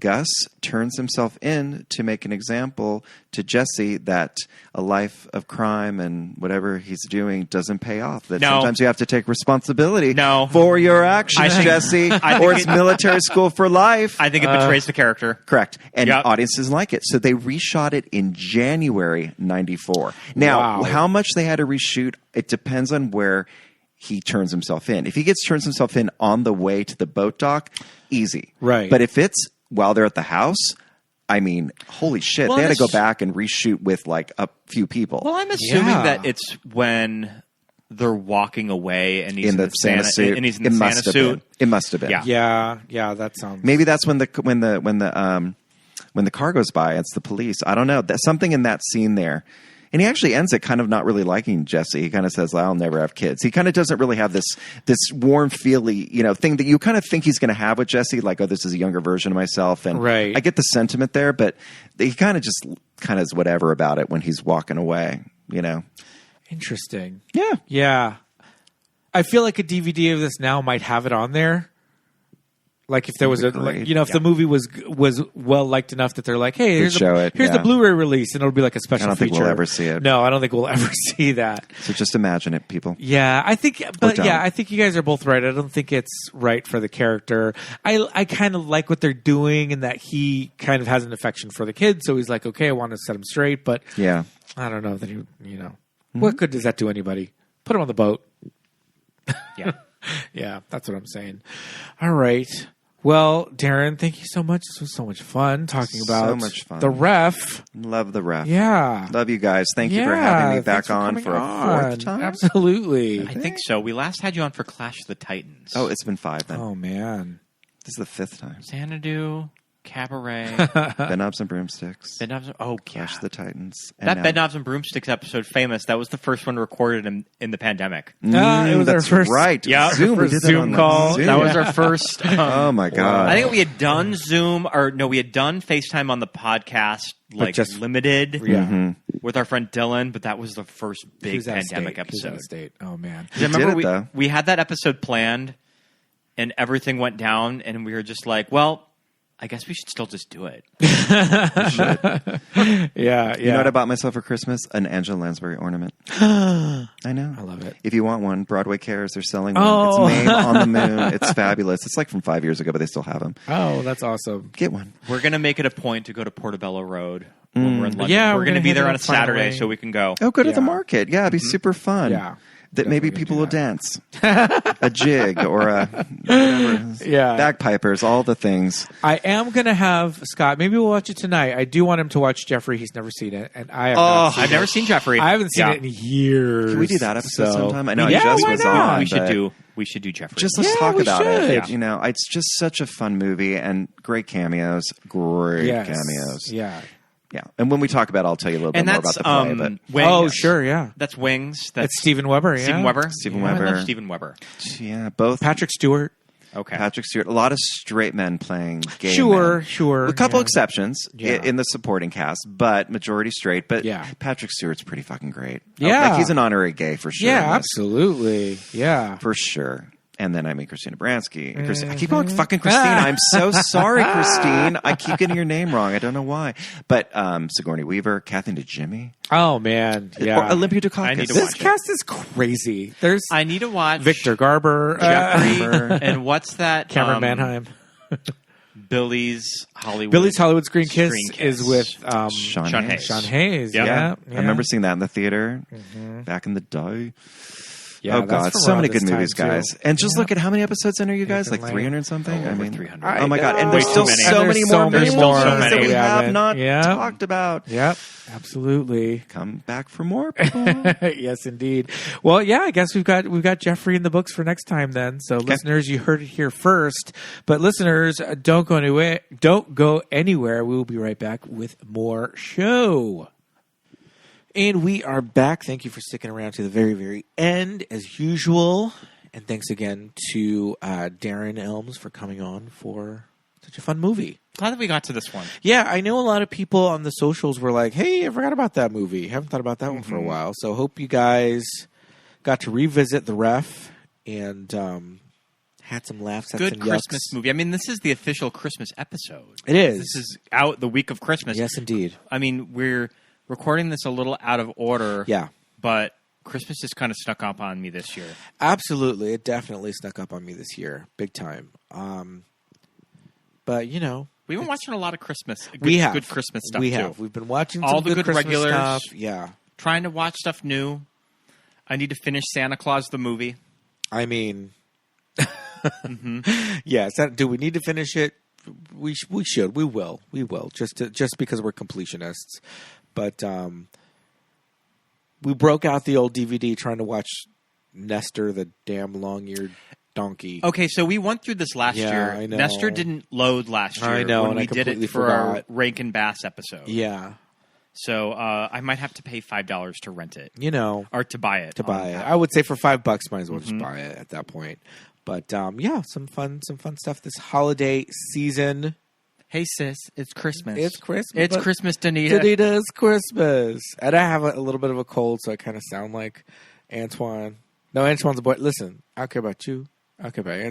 Gus turns himself in to make an example to Jesse that a life of crime and whatever he's doing doesn't pay off. That No. sometimes you have to take responsibility No. for your actions, Jesse, or it's military school for life. I think it betrays the character. Correct. And Yep. audiences like it. So they reshot it in January 94. Now, Wow. how much they had to reshoot, it depends on where he turns himself in. If he turns himself in on the way to the boat dock, easy. Right. But if it's while they're at the house, I mean, holy shit. Well, they had to go that's- back and reshoot with like a few people. Well, I'm assuming Yeah. that it's when they're walking away and he's in the Santa suit. and he's in the it Santa must have suit. been. It must have been. Yeah. Yeah, that sounds. Maybe that's when the car goes by. It's the police. I don't know. That's something in that scene there. And he actually ends it kind of not really liking Jesse. He kind of says, "I'll never have kids." He kind of doesn't really have this warm, feely, thing that you kind of think he's going to have with Jesse. Like, oh, this is a younger version of myself. And Right. I get the sentiment there, but he kind of is whatever about it when he's walking away. Interesting. Yeah. Yeah. I feel like a DVD of this now might have it on there. Like if there was That'd be great. if the movie was well liked enough that they're like, hey, here's show it, here's yeah. the Blu-ray release, and it'll be like a special I don't think feature. we'll ever see it. No, I don't think we'll ever see that. So just imagine it, people. Yeah, I think, don't. I think you guys are both right. I don't think it's right for the character. I kind of like what they're doing, and that he kind of has an affection for the kid, so he's like, okay, I want to set him straight, but Yeah. I don't know that what good does that do anybody? Put him on the boat. Yeah. Yeah, that's what I'm saying. All right. Well, Darren, thank you so much. This was so much fun talking about much fun. the ref. Love the ref. Yeah. Love you guys. Thank you for Yeah, having me thanks back for on coming for a on. fourth time. Absolutely. I think so. We last had you on for Clash of the Titans. Oh, it's been 5 then. Oh, man. This is the 5th time. Xanadu, Cabaret, Bedknobs and Broomsticks. Bedknobs. Oh, Clash yeah. of the Titans. And That now- Bedknobs and Broomsticks episode, famous. That was the first one recorded in the pandemic. It was our that's first- right. Yeah, Zoom. We first did that Zoom on call. Zoom. That was our first. Oh my god! I think we had done Zoom, we had done FaceTime on the podcast, like just- limited, Yeah. with our friend Dylan. But that was the first He big was out of pandemic state. He was out episode. of state. Oh, man. I remember did it, though. we had that episode planned, and everything went down, and we were just like, well, I guess we should still just do it. Yeah. You know what I bought myself for Christmas? An Angela Lansbury ornament. I know. I love it. If you want one, Broadway Cares, they're selling one. Oh. It's made on the moon. It's fabulous. It's like from 5 years ago, but they still have them. Oh, that's awesome. Get one. We're gonna make it a point to go to Portobello Road when we're in London. Yeah, we're we're gonna gonna be hit there it on a up finally. Saturday, so we can go. Oh, go to the Yeah. market. Yeah, it'd be super fun. Yeah. That maybe Definitely people gonna will do dance. A jig or a whatever. Yeah. Bagpipers, all the things. I am going to have Scott. Maybe we'll watch it tonight. I do want him to watch Jeffrey. He's never seen it, and I have not seen I've never seen Jeffrey. I haven't seen Yeah. it in years. Can we do that episode so- sometime? I know Yeah, Jess why was not? on. We should but do Jeffrey. Just let's Yeah, talk we about should. it. It's just such a fun movie and great cameos. Great Yes. cameos. Yeah. Yeah, and when we talk about it, I'll tell you a little bit more about the play. But Wings. Oh, sure, yeah. That's Wings. That's Steven Weber, yeah. Steven Weber. Steven I Weber. love Steven Weber. Yeah, both Patrick Stewart. Okay. Patrick Stewart. A lot of straight men playing gay Sure, men. sure. A couple yeah. exceptions in the supporting cast, but majority straight. But Yeah. Patrick Stewart's pretty fucking great. Yeah. Like, he's an honorary gay for sure. Yeah, in this. absolutely. Yeah. For sure. And then I meet Christina Baranski. I keep calling fucking Christine. I'm so sorry, Christine. I keep getting your name wrong. I don't know why. But Sigourney Weaver, Kathy DeJimmy. Oh, man. Yeah. Or Olympia Dukakis. I need to This watch it. cast is crazy. There's I need to watch Victor Garber. Jeffrey and what's that? Cameron Manheim. Billy's Hollywood. Billy's Hollywood Screen Kiss Screen Kiss. is with Sean Hayes. Hayes. Sean Hayes. Yep. Yeah. I remember seeing that in the theater back in the day. Yeah, oh that's God, from so around many this good time, movies, too. guys! And just Yeah. look at how many episodes in are you guys? Like Nathan 300 something. I over mean, 300. oh my God! And Way there's too still many. so And many there's more so many movies more that we we have haven't. not Yeah. talked about. Yep, absolutely. Come back for more, people. Yes, indeed. Well, yeah, I guess we've got Jeffrey in the books for next time then. So, listeners, you heard it here first. But listeners, don't go anywhere. Don't go anywhere. We will be right back with more show. And we are back. Thank you for sticking around to the very, very end, as usual. And thanks again to Darren Elms for coming on for such a fun movie. Glad that we got to this one. Yeah, I know a lot of people on the socials were like, hey, I forgot about that movie. Haven't thought about that one for a while. So hope you guys got to revisit The Ref and had some laughs at Good some Christmas yucks. movie. I mean, this is the official Christmas episode. It is. This is out the week of Christmas. Yes, indeed. I mean, we're recording this a little out of order. Yeah. But Christmas just kind of snuck up on me this year. Absolutely. It definitely snuck up on me this year. Big time. But, you know. We've been watching a lot of Christmas. Good Christmas stuff, We too. have. We've been watching all some the good Christmas regulars. stuff. Yeah. Trying to watch stuff new. I need to finish Santa Claus the movie. I mean, yes. Do we need to finish it? We should. We will. Just because we're completionists. But we broke out the old DVD trying to watch Nestor, the damn long-eared donkey. Okay, so we went through this last Yeah, year. I know. Nestor didn't load last year I know, when and we I did it completely for our forgot. Rake and Bass episode. Yeah. So I might have to pay $5 to rent it. You know. Or to buy it. To buy it. I would say for $5, might as well just buy it at that point. But yeah, some fun stuff this holiday season. Hey, sis, it's Christmas. It's Christmas. It's but Christmas, Danita. Danita's Christmas. And I have a little bit of a cold, so I kind of sound like Antoine. No, Antoine's a boy. Listen, I don't care about you. I don't care about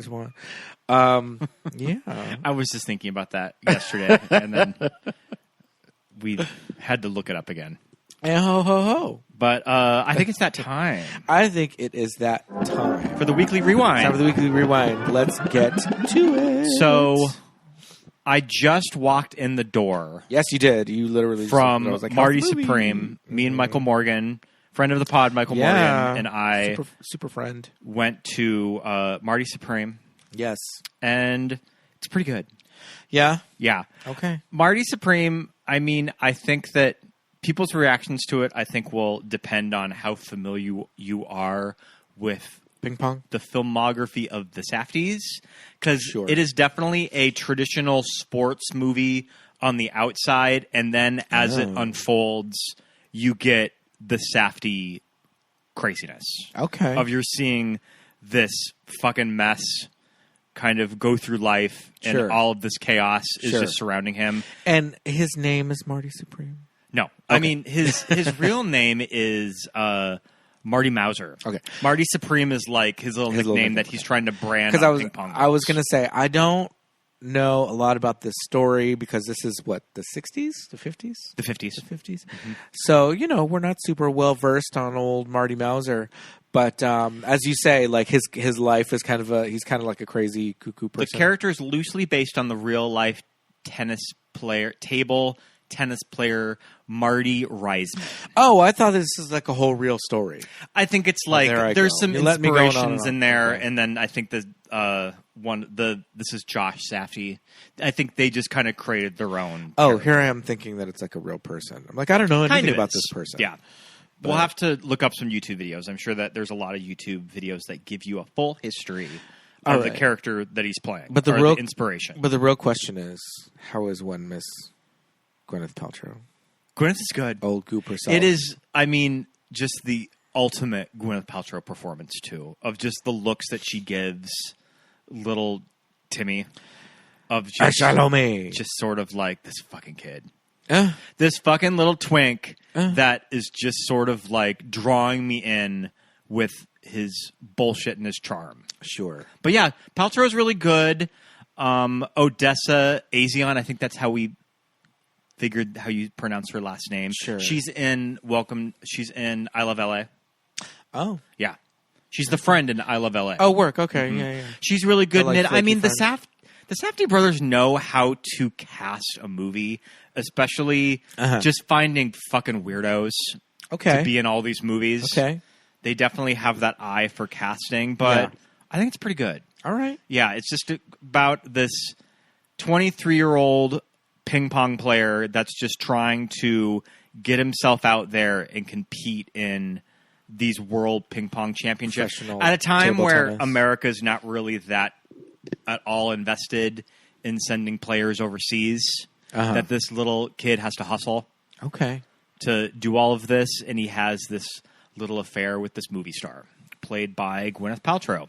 Antoine. Yeah. I was just thinking about that yesterday, and then we had to look it up again. And ho, ho, ho. But I think it's that time I think it is that time. for the Weekly Rewind. Time for the Weekly Rewind. Let's get to it. So I just walked in the door Yes, you did. You literally just- from I was like, Marty how's the movie? Supreme. Me and Michael Morgan, friend of the pod, Michael Yeah. Morgan, and I super friend. went to Marty Supreme, Yes. and it's pretty good. Yeah. Yeah. Okay. Marty Supreme, I mean, I think that people's reactions to it, I think, will depend on how familiar you are with Ping pong. the filmography of the Safdies, because Sure. it is definitely a traditional sports movie on the outside, and then as it unfolds, you get the Safdie craziness Okay. of you're seeing this fucking mess kind of go through life, Sure. and all of this chaos is Sure. just surrounding him. And his name is Marty Supreme. No, I mean his real name is Marty Mauser. Okay. Marty Supreme is like his little nickname that he's trying to brand. Because on ping pong I was balls. going to say I don't know a lot about this story because this is what the 60s, the 50s, the 50s. the 50s. So we're not super well versed on old Marty Mauser, but as you say, like his life is kind of he's kind of like a crazy cuckoo The person. character is loosely based on the real life table tennis player Marty Reisman. Oh, I thought this is like a whole real story. I think it's like there I there's go. some You let me go on and inspirations on. in there, Okay. and then I think this is Josh Safdie. I think they just kind of created their own. Oh, character. here I am thinking that it's like a real person. I'm like, I don't know anything Kind of about is. this person. Yeah. We'll have to look up some YouTube videos. I'm sure that there's a lot of YouTube videos that give you a full history All of the right. character that he's playing. But the or real inspiration. But the real question is, how is one Miss Gwyneth Paltrow? Gwyneth is good. Old goop herself. It is, I mean, just the ultimate Gwyneth Paltrow performance, too, of just the looks that she gives little Timmy, of just sort of like this fucking kid. This fucking little twink that is just sort of like drawing me in with his bullshit and his charm. Sure. But yeah, Paltrow's really good. Odessa Azion, I think that's how we figured how you pronounce her last name. Sure. She's in I Love LA. Oh. Yeah. She's the friend in I Love LA. Oh, work. Okay. Mm-hmm. Yeah. She's really good in it. I mean, friend. the Safdie brothers know how to cast a movie, especially just finding fucking weirdos to be in all these movies. Okay. They definitely have that eye for casting, but I think it's pretty good. All right. Yeah, it's just about this 23-year-old ping pong player that's just trying to get himself out there and compete in these world ping pong championships at a time where America's not really that at all invested in sending players overseas. That this little kid has to hustle to do all of this, and he has this little affair with this movie star played by Gwyneth Paltrow.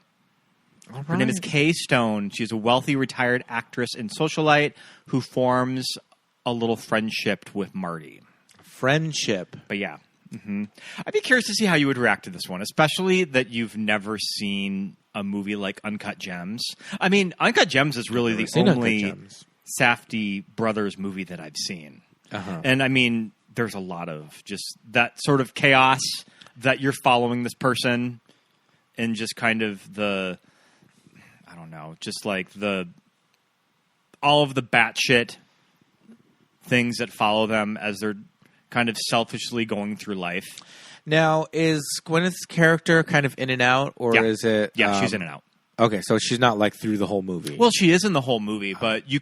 Her name is Kay Stone. She's a wealthy retired actress and socialite who forms a little friendship with Marty. But yeah. I'd be curious to see how you would react to this one, especially that you've never seen a movie like Uncut Gems. I mean, Uncut Gems is really the only Safdie brothers movie that I've seen. And I mean, there's a lot of just that sort of chaos that you're following this person and just kind of I don't know, just like all of the batshit things that follow them as they're kind of selfishly going through life. Now, is Gwyneth's character kind of in and out, or is it... Yeah, she's in and out. Okay, so she's not like through the whole movie. Well, she is in the whole movie, but you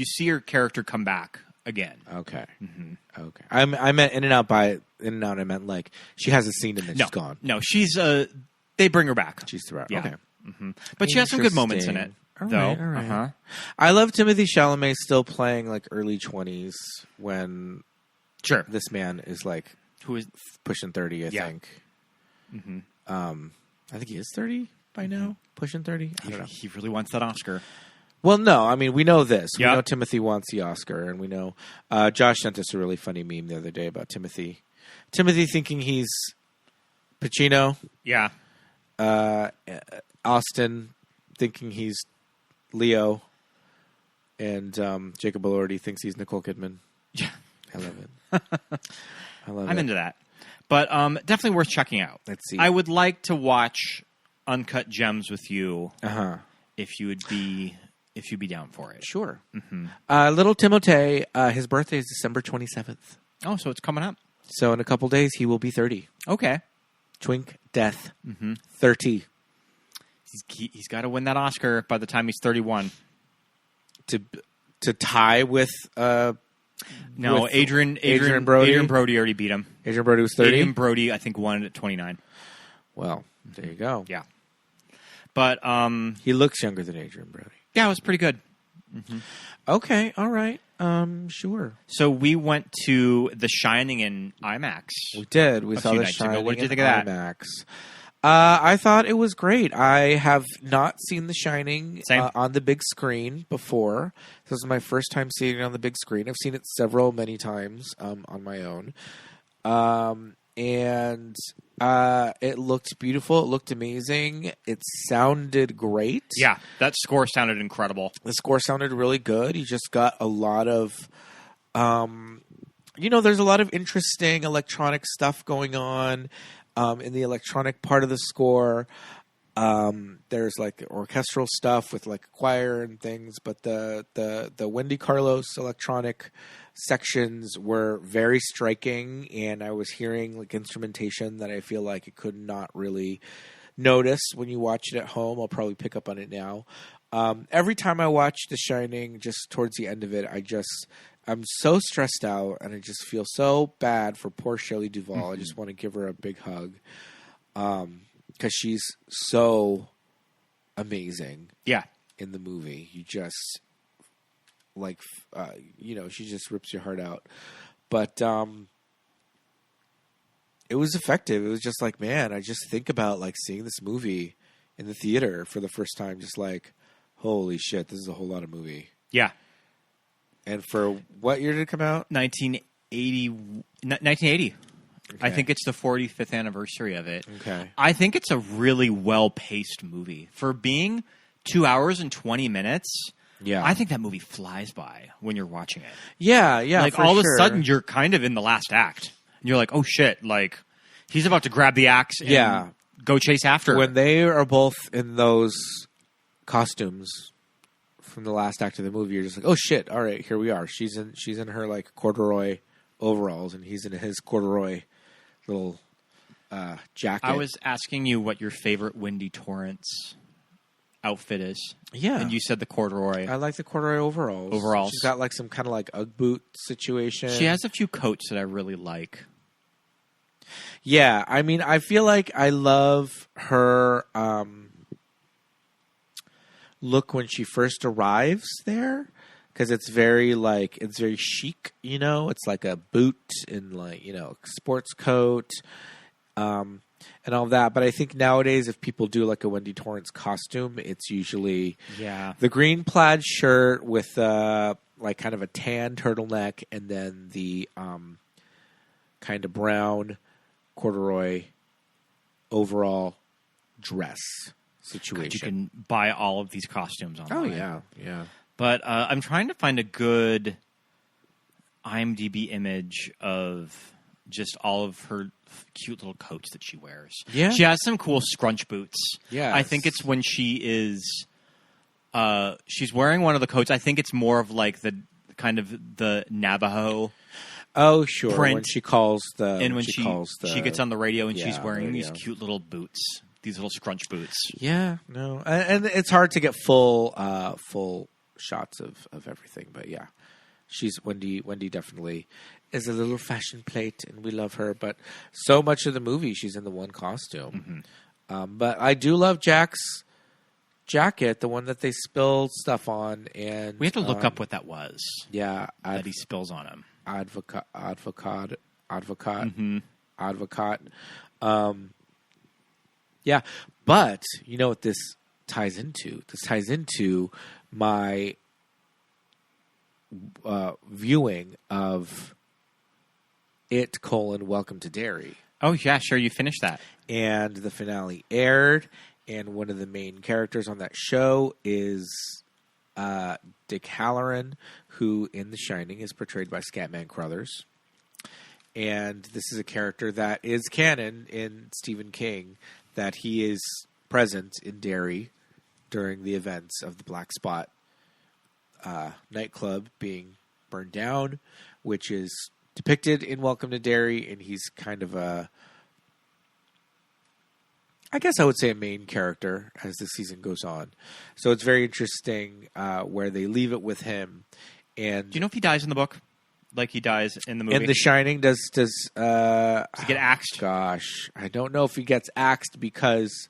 see her character come back again. Okay. Okay. I meant in and out I meant like she has a scene and then she's gone. No, she's they bring her back. She's throughout. Yeah. Okay. But she has some good moments in it. All right. I love Timothée Chalamet still playing like early 20s when this man is like who is pushing 30, I think. I think he is 30 by now, pushing 30. I don't know. He really wants that Oscar. Well, no, I mean, we know this. We know Timothy wants the Oscar, and we know Josh sent us a really funny meme the other day about Timothy. Timothy thinking he's Pacino. Yeah. Austin thinking he's Leo. And Jacob Elordi thinks he's Nicole Kidman. Yeah. I love it. I'm into that. But definitely worth checking out. Let's see. I would like to watch Uncut Gems with you if you'd be down for it. Sure. Little Timothée, his birthday is December 27th. Oh, so it's coming up. So in a couple days, he will be 30. Okay. Twink death. 30. He's got to win that Oscar by the time he's 31. To tie with... No, with Adrian Brody. Adrian Brody already beat him. Adrian Brody was 30? Adrian Brody, I think, won it at 29. Well, there you go. Yeah. But... he looks younger than Adrian Brody. Yeah, it was pretty good. Okay, all right. Sure. So we went to The Shining in IMAX. We did. We saw The Shining What did you think of that? IMAX. I thought it was great. I have not seen The Shining on the big screen before. This was my first time seeing it on the big screen. I've seen it many times on my own. And it looked beautiful. It looked amazing. It sounded great. Yeah, that score sounded incredible. The score sounded really good. You just got a lot of... there's a lot of interesting electronic stuff going on. In the electronic part of the score, there's like orchestral stuff with like choir and things, but the Wendy Carlos electronic sections were very striking, and I was hearing like instrumentation that I feel like it could not really notice when you watch it at home. I'll probably pick up on it now. Every time I watch The Shining, just towards the end of it, I'm so stressed out, and I just feel so bad for poor Shelley Duvall. I just want to give her a big hug because she's so amazing. Yeah, in the movie, you just like, she just rips your heart out. But it was effective. It was just like, man, I just think about like seeing this movie in the theater for the first time, just like, holy shit, this is a whole lot of movie. Yeah. And for what year did it come out? 1980. Okay. I think it's the 45th anniversary of it. Okay. I think it's a really well-paced movie. For being 2 hours and 20 minutes, Yeah. I think that movie flies by when you're watching it. Yeah, Like, for all of sure. a sudden, you're kind of in the last act. And you're like, oh, shit. Like, he's about to grab the axe and go chase after her. When they are both in those costumes from the last act of the movie, you're just like, oh shit, all right, here we are. She's in her like corduroy overalls, and he's in his corduroy little jacket. I was asking you what your favorite Wendy Torrance outfit is. Yeah. And you said the corduroy. I like the corduroy overalls. She's got like some kind of like Ugg boot situation. She has a few coats that I really like. Yeah, I mean, I feel like I love her look when she first arrives there, because it's very chic, you know. It's like a boot and like, you know, sports coat, and all that. But I think nowadays, if people do like a Wendy Torrance costume, it's usually the green plaid shirt with like kind of a tan turtleneck, and then the kind of brown corduroy overall dress situation. You can buy all of these costumes online. Oh, yeah, yeah. But I'm trying to find a good IMDb image of just all of her cute little coats that she wears. Yeah. She has some cool scrunch boots. Yes. I think it's when she is... she's wearing one of the coats. I think it's more of like the kind of the Navajo... Oh, sure. print. When she calls the... And when she gets on the radio and she's wearing radio. these cute little boots. These little scrunch boots. Yeah, no. And it's hard to get full shots of everything. But yeah, Wendy definitely is a little fashion plate, and we love her. But so much of the movie, she's in the one costume. Mm-hmm. But I do love Jack's jacket, the one that they spilled stuff on. And we have to look up what that was. Yeah. That he spills on him. Advocate. Mm-hmm. Advocate. Yeah, but you know what this ties into? This ties into my viewing of It: Welcome to Derry. Oh, yeah, sure, you finished that. And the finale aired, and one of the main characters on that show is Dick Halloran, who in The Shining is portrayed by Scatman Crothers. And this is a character that is canon in Stephen King, that he is present in Derry during the events of the Black Spot nightclub being burned down, which is depicted in Welcome to Derry, and he's kind of I guess I would say a main character as the season goes on. So it's very interesting where they leave it with him. And do you know if he dies in the book? Like he dies in the movie? In The Shining, does he get axed? Gosh, I don't know if he gets axed, because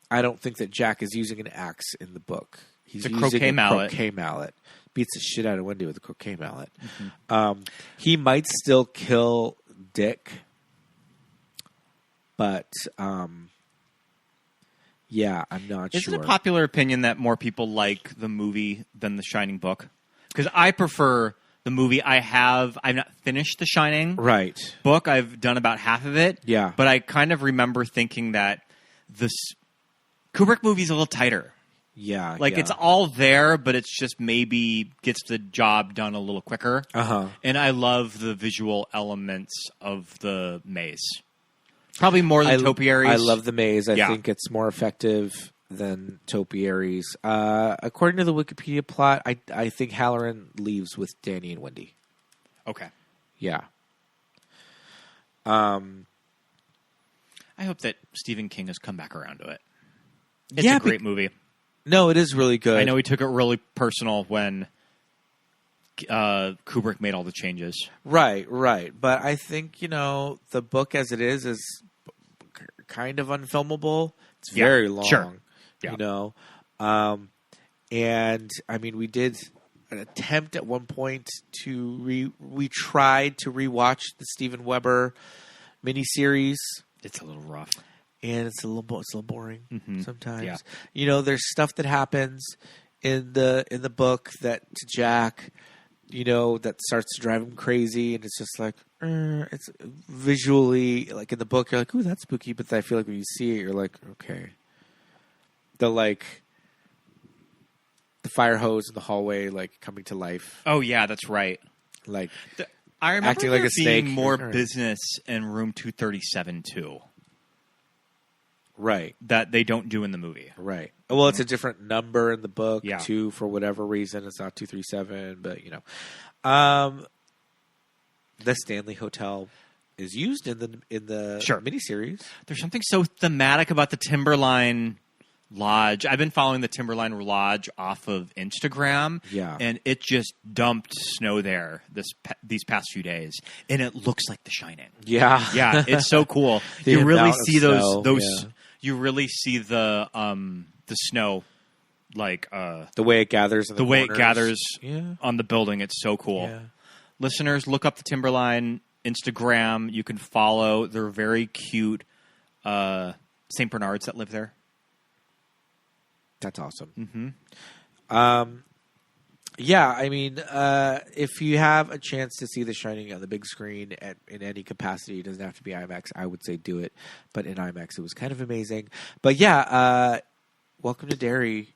I don't think that Jack is using an axe in the book. He's a using croquet mallet. Croquet mallet. Beats the shit out of Wendy with a croquet mallet. Mm-hmm. He might still kill Dick, but yeah, I'm not sure. Is it a popular opinion that more people like the movie than The Shining book? Because I prefer the movie. I've not finished The Shining book. I've done about half of it. Yeah. But I kind of remember thinking that this Kubrick movie's a little tighter. Yeah. Like it's all there, but it's just maybe gets the job done a little quicker. Uh-huh. And I love the visual elements of the maze. Probably more than Topiary's. I love the maze. I think it's more effective than Topiary's. According to the Wikipedia plot, I think Halloran leaves with Danny and Wendy. Okay. Yeah. I hope that Stephen King has come back around to it. It's a great movie. No, it is really good. I know he took it really personal when Kubrick made all the changes. Right. But I think, the book as it is kind of unfilmable. It's very long. Sure. Yeah. And I mean, we did an attempt at one point to we tried to rewatch the Steven Weber miniseries. It's a little rough. And it's a little boring sometimes. Yeah. You know, there's stuff that happens in the book that to Jack, you know, that starts to drive him crazy, and it's just like it's visually like in the book you're like, ooh, that's spooky, but I feel like when you see it, you're like, okay. The fire hose in the hallway, like coming to life. Oh yeah, that's right. Like I remember acting like there a snake. being more Right. business in room 237 too. Right. That they don't do in the movie. Right. Well, it's a different number in the book, Yeah. too, for whatever reason. It's not 237, but, you know. The Stanley Hotel is used in the Sure. miniseries. There's something so thematic about the Timberline Lodge. I've been following the Timberline Lodge off of Instagram. Yeah. And it just dumped snow there these past few days. And it looks like The Shining. Yeah. Yeah, it's so cool. The You really amount of see snow, those yeah. you really see the snow like The way it gathers in the way it corners. gathers Yeah. on the building. It's so cool. Yeah. Listeners, look up the Timberline Instagram. You can follow. They're very cute St. Bernards that live there. That's awesome. Mm-hmm. Yeah, I mean, if you have a chance to see The Shining on the big screen in any capacity, it doesn't have to be IMAX, I would say do it. But in IMAX, it was kind of amazing. But yeah, Welcome to Derry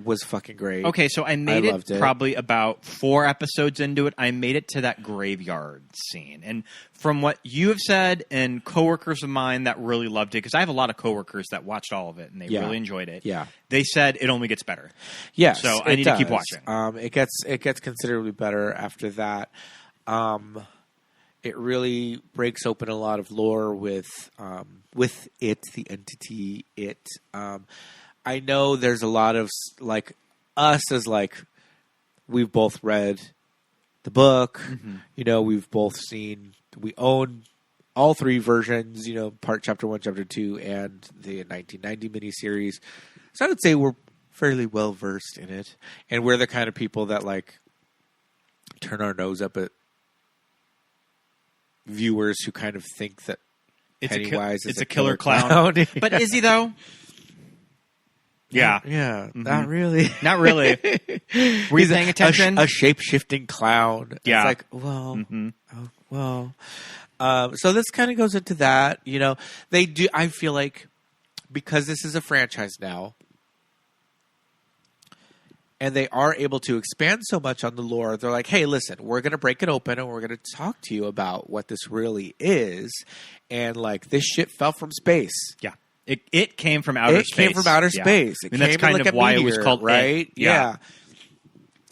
was fucking great. Okay, so I made loved it. Probably about 4 episodes into it. I made it to that graveyard scene. And from what you have said and coworkers of mine that really loved it, because I have a lot of coworkers that watched all of it and they really enjoyed it. Yeah. They said it only gets better. Yes, So I need to keep watching. It gets considerably better after that. It really breaks open a lot of lore with it, the entity, it. I know there's a lot of like us as like we've both read the book. You know, we've both we own all 3 versions. You know, chapter 1, chapter 2, and the 1990 miniseries. So I would say we're fairly well versed in it, and we're the kind of people that like turn our nose up at viewers who kind of think that Pennywise is a killer clown. But is he though? Yeah. Yeah, not really. Not really. Were you paying attention? A shape-shifting clown. Yeah. It's like, so this kind of goes into that. You know, they do. I feel like because this is a franchise now, and they are able to expand so much on the lore, they're like, hey, listen, we're going to break it open and we're going to talk to you about what this really is. And like, this shit fell from space. Yeah. It came from outer space. It came from outer space. It and that's came kind like of a why meteor, it was called right? It. Yeah.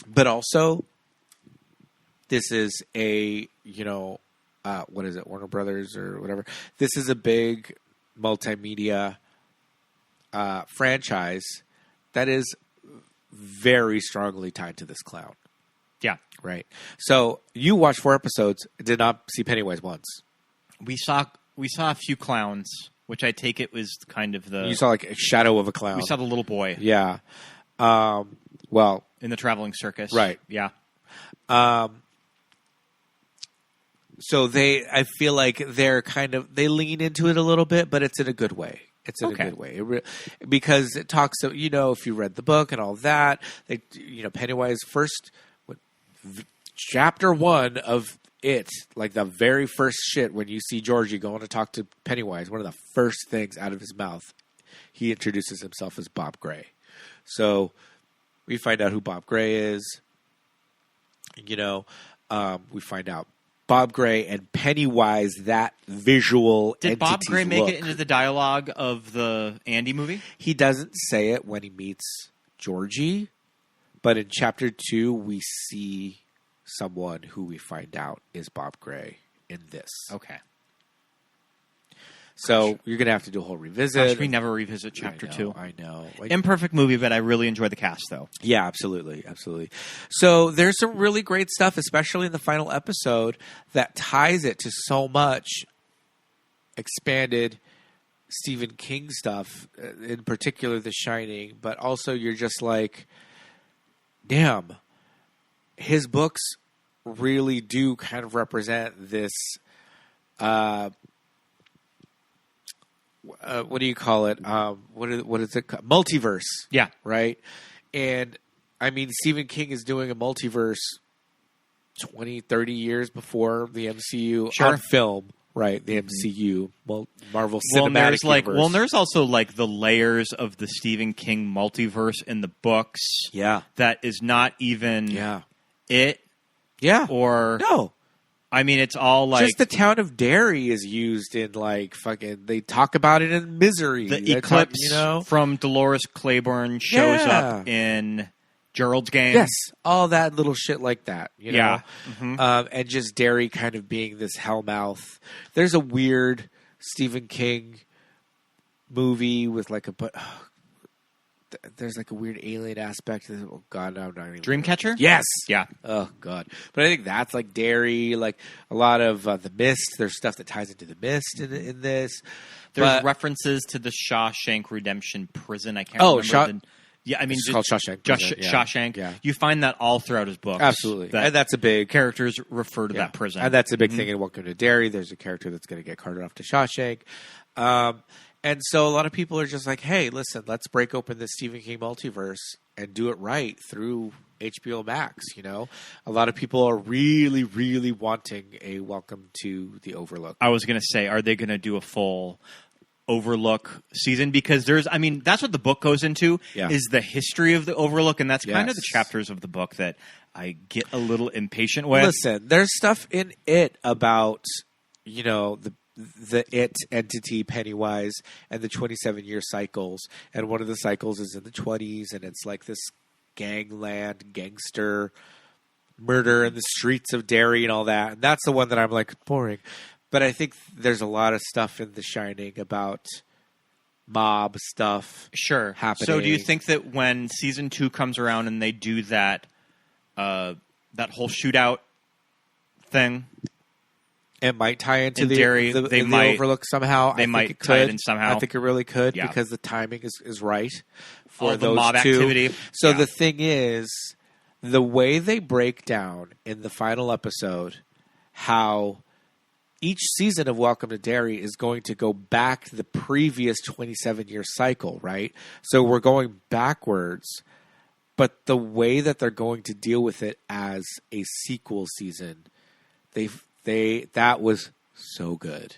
But also, this is a, you know, what is it, Warner Brothers or whatever. This is a big multimedia franchise that is very strongly tied to this clown. Yeah. Right. So you watched 4 episodes, did not see Pennywise once. We saw a few clowns, which I take it was kind of the... You saw like a shadow of a clown. We saw the little boy. Yeah. Well... In the traveling circus. Right. Yeah. So I feel like they lean into it a little bit, but it's in a good way. It's in a good way. Because it talks, you know, if you read the book and all that, Pennywise chapter 1 of it, like the very first shit when you see Georgie going to talk to Pennywise, one of the first things out of his mouth, he introduces himself as Bob Gray. So we find out who Bob Gray is. You know, we find out Bob Gray and Pennywise, that visual Did Bob Gray make look. it into the dialogue of the Andy movie? He doesn't say it when he meets Georgie, but in chapter 2, we see someone who we find out is Bob Gray in this. Okay. So you're going to have to do a whole revisit. Gosh, we never revisit chapter 2. I know. Imperfect movie, but I really enjoy the cast, though. Yeah, absolutely. Absolutely. So there's some really great stuff, especially in the final episode, that ties it to so much expanded Stephen King stuff, in particular The Shining, but also you're just like, damn, his books really do kind of represent this. What do you call it? What is it called? Multiverse. Yeah. Right. And I mean, Stephen King is doing a multiverse 20, 30 years before the MCU on film. Right, the MCU, Marvel Cinematic Universe. There's also like the layers of the Stephen King multiverse in the books. Yeah, that is not even it. Yeah, or no. I mean, it's all like just the town of Derry is used in like fucking. They talk about it in Misery. The eclipse, from Dolores Claiborne shows up in Gerald's Game. Yes, all that little shit like that. You know? Yeah. And just Derry kind of being this hellmouth. There's a weird Stephen King movie with like there's like a weird alien aspect. Oh God, no, I'm not even. Dreamcatcher? Yes. Yeah. Oh God. But I think that's like Derry, like a lot of The Mist. There's stuff that ties into The Mist in this. There's references to the Shawshank Redemption prison. I can't remember. I mean, it's called Shawshank. Shawshank. Yeah. You find that all throughout his books. Absolutely. And that's a big... Characters refer to that prison. And that's a big thing in Welcome to Derry. There's a character that's going to get carted off to Shawshank. And so a lot of people are just like, hey, listen, let's break open this Stephen King multiverse and do it right through HBO Max, you know? A lot of people are really, really wanting a Welcome to the Overlook. I was going to say, are they going to do a full... Overlook season? Because that's what the book goes into is the history of the Overlook, and that's kind of the chapters of the book that I get a little impatient with. Listen, there's stuff in it about, you know, the it entity Pennywise and the 27-year cycles, and one of the cycles is in the 20s, and it's like this gangland, gangster murder in the streets of Derry and all that, and that's the one that I'm like, boring. But I think there's a lot of stuff in The Shining about mob stuff happening. So do you think that when season 2 comes around and they do that that whole shootout thing, it might tie into the Derry, the Overlook somehow? They might tie it in somehow. I think it really could because the timing is right for the those mob two. activity. So the thing is, the way they break down in the final episode how each season of Welcome to Derry is going to go back the previous 27-year cycle, right? So we're going backwards, but the way that they're going to deal with it as a sequel season, that was so good.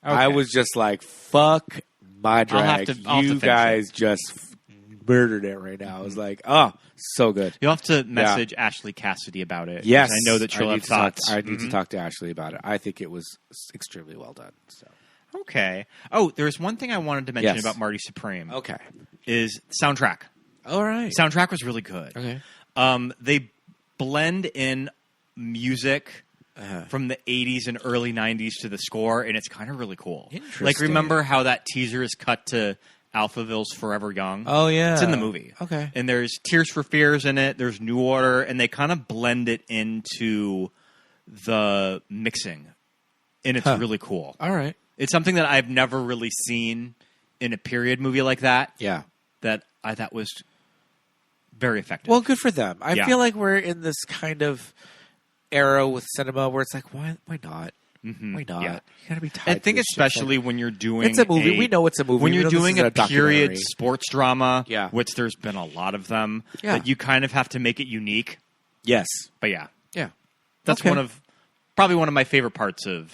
Okay. I was just like, fuck my drag. You guys just murdered it right now. I was like, oh, so good. You'll have to message Ashley Cassidy about it. Yes. I know that she'll have thoughts. I need to talk to Ashley about it. I think it was extremely well done. So. Okay. Oh, there's one thing I wanted to mention about Marty Supreme. Okay. Is soundtrack. All right. Soundtrack was really good. Okay. They blend in music from the 80s and early 90s to the score, and it's kind of really cool. Interesting. Like, remember how that teaser is cut to Alphaville's Forever Young? Oh, yeah. It's in the movie. Okay. And there's Tears for Fears in it. There's New Order. And they kind of blend it into the mixing. And it's really cool. All right. It's something that I've never really seen in a period movie like that. Yeah. That I thought was very effective. Well, good for them. I feel like we're in this kind of era with cinema where it's like, why not? Mm-hmm. Why not? Yeah. You gotta be tied. I think especially when you're doing it's a movie. We know it's a movie. When you're doing a period documentary. Sports drama, Yeah. which there's been a lot of them, Yeah. that you kind of have to make it unique. Yes. But yeah, that's probably one of my favorite parts of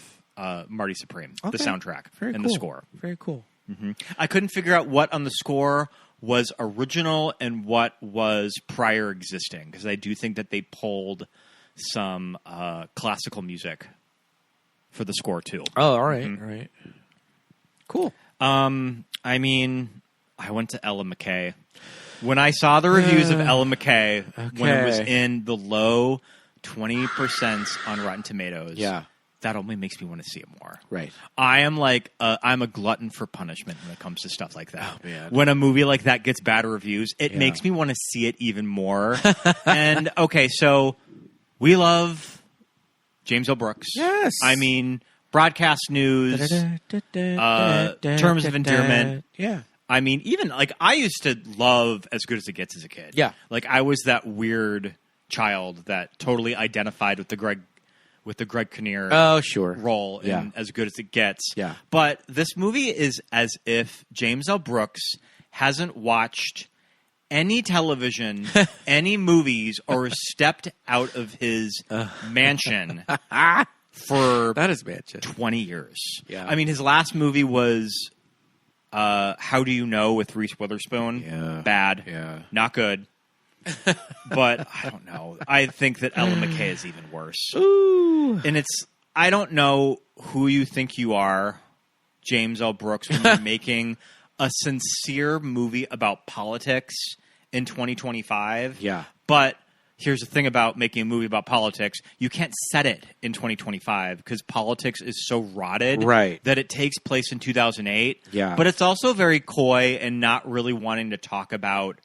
Marty Supreme, the soundtrack and the score. Very cool. Mm-hmm. I couldn't figure out what on the score was original and what was prior existing, because I do think that they pulled some classical music for the score too. Oh, all right, all right, cool. I mean, I went to Ella McKay. When I saw the reviews of Ella McKay, when it was in the low 20% on Rotten Tomatoes, that only makes me want to see it more. Right. I am like, I'm a glutton for punishment when it comes to stuff like that. Oh, man. When a movie like that gets bad reviews, it makes me want to see it even more. And, okay, so we love James L. Brooks. Yes. I mean, broadcast news, terms of endearment. Yeah. I mean, even, like, I used to love As Good as It Gets as a kid. Yeah. Like, I was that weird child that totally identified with the Greg Kinnear role in As Good as It Gets. Yeah. But this movie is as if James L. Brooks hasn't watched any television, any movies, or stepped out of his mansion for that is mansion 20 years. Yeah. I mean, his last movie was How Do You Know with Reese Witherspoon? Yeah. Bad. Yeah. Not good. But I don't know. I think that Ellen McKay is even worse. Ooh. And I don't know who you think you are, James L. Brooks, when you're making a sincere movie about politics in 2025. Yeah. But here's the thing about making a movie about politics. You can't set it in 2025 because politics is so rotted that it takes place in 2008. Yeah. But it's also very coy and not really wanting to talk about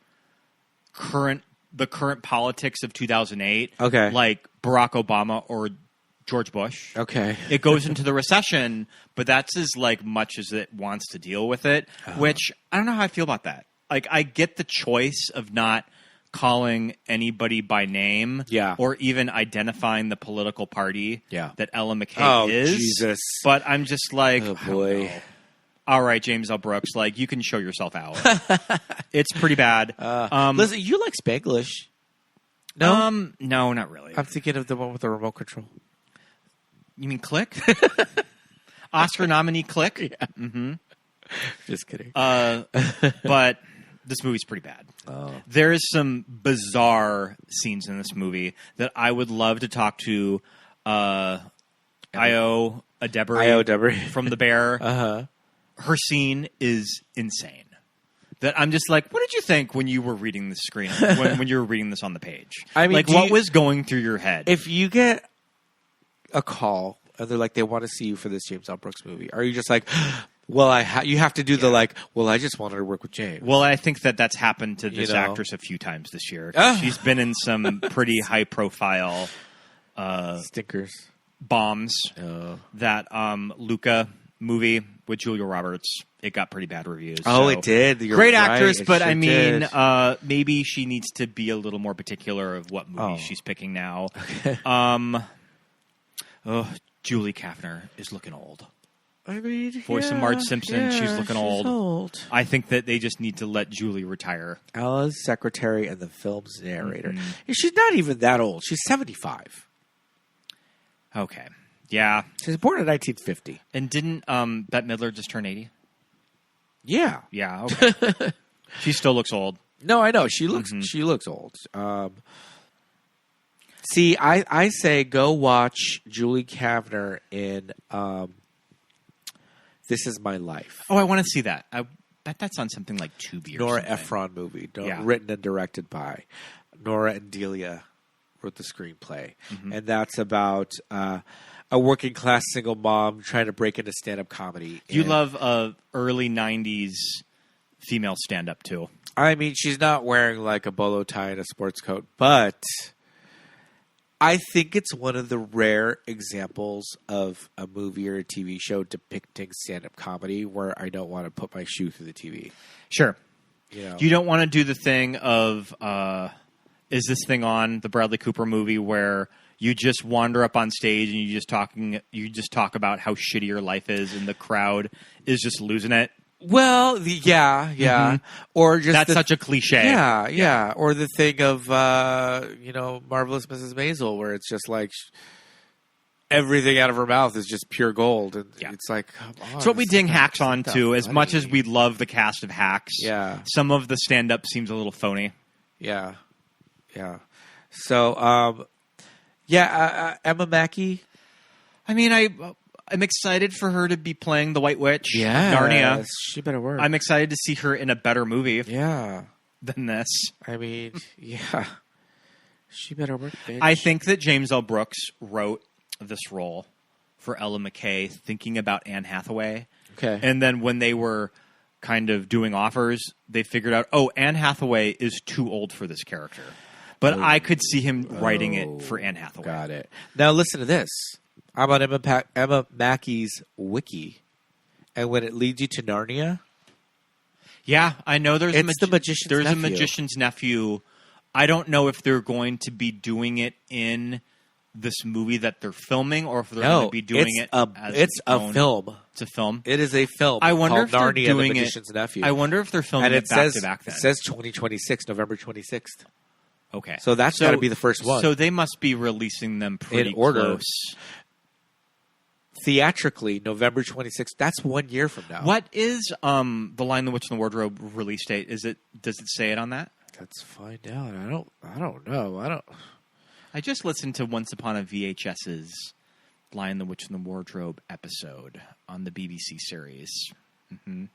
the current politics of 2008. Okay. Like Barack Obama or George Bush. Okay. It goes into the recession, but that's as much as it wants to deal with it, which I don't know how I feel about that. Like, I get the choice of not calling anybody by name or even identifying the political party that Ellen McKay is. Jesus. But I'm just like, oh, boy. All right, James L. Brooks, you can show yourself out. It's pretty bad. Listen, you like Spanglish. No? No, not really. I'm thinking of the one with the remote control. You mean Click? Oscar nominee Click? Yeah. Mm-hmm. Just kidding. But this movie's pretty bad. Oh. There's some bizarre scenes in this movie that I would love to talk to Io Adebari from The Bear. Uh-huh. Her scene is insane. That I'm just like, what did you think when you were reading the screen, when you were reading this on the page? I mean, what was going through your head? If you get a call and they're like, they want to see you for this James L. Brooks movie, are you just like, well, you have to do the I just wanted to work with James. Well, I think that's happened to this actress a few times this year. She's been in some pretty high profile stinkers bombs. That Luca movie with Julia Roberts, it got pretty bad reviews. Oh, so. It did. You're great right. actress, but sure I mean, maybe she needs to be a little more particular of what movies she's picking now. Okay. Julie Kavner is looking old. I mean, voice of Marge Simpson, she's looking old. I think that they just need to let Julie retire. Ella's secretary and the film's narrator. Mm-hmm. She's not even that old. She's 75. Okay. Yeah. She was born in 1950. And didn't Bette Midler just turn 80? Yeah. Yeah, okay. She still looks old. No, I know. She looks old. See, I say go watch Julie Kavner in This Is My Life. Oh, I want to see that. I bet that's on something like Tubi or Nora something. Ephron movie. Written and directed by Nora and Delia wrote the screenplay. Mm-hmm. And that's about a working class single mom trying to break into stand-up comedy. You love early 90s female stand-up too. I mean, she's not wearing like a bolo tie and a sports coat, but I think it's one of the rare examples of a movie or a TV show depicting stand-up comedy where I don't want to put my shoe through the TV. Sure. You don't want to do the thing of, is this thing on, the Bradley Cooper movie where you just wander up on stage and you just talk about how shitty your life is and the crowd is just losing it. Well, yeah. Mm-hmm. Or just that's such a cliche. Yeah. Or the thing of Marvelous Mrs. Maisel, where it's just like everything out of her mouth is just pure gold, and it's like, come on. It's what we ding Hacks on to. As much as we love the cast of Hacks, some of the stand-up seems a little phony. Yeah. So, Emma Mackey. I mean, I'm excited for her to be playing the White Witch. Yeah, Narnia. She better work. I'm excited to see her in a better movie. Yeah, than this. I mean, she better work. Bitch. I think that James L. Brooks wrote this role for Ella McKay, thinking about Anne Hathaway. Okay, and then when they were kind of doing offers, they figured out, Anne Hathaway is too old for this character. But I could see him writing it for Anne Hathaway. Got it. Now listen to this. I'm on Emma Mackey's wiki, and when it leads you to Narnia, I know there's the magician's nephew. a magician's nephew I don't know if they're going to be doing it in this movie that they're filming, or if they're going to be doing it as it's a film. It's a film. It is a film. I wonder if called they're Narnia, doing the Magician's Nephew. I wonder if they're filming and it back to back. It says 2026, November 26th. Okay, so that's got to be the first one. So they must be releasing them pretty in order. Close. Theatrically, November 26th. That's 1 year from now. What is The Lion, the Witch, and the Wardrobe release date? Does it say it on that? Let's find out. I don't know. I just listened to Once Upon a VHS's Lion, the Witch, and the Wardrobe episode on the BBC series. Mm-hmm.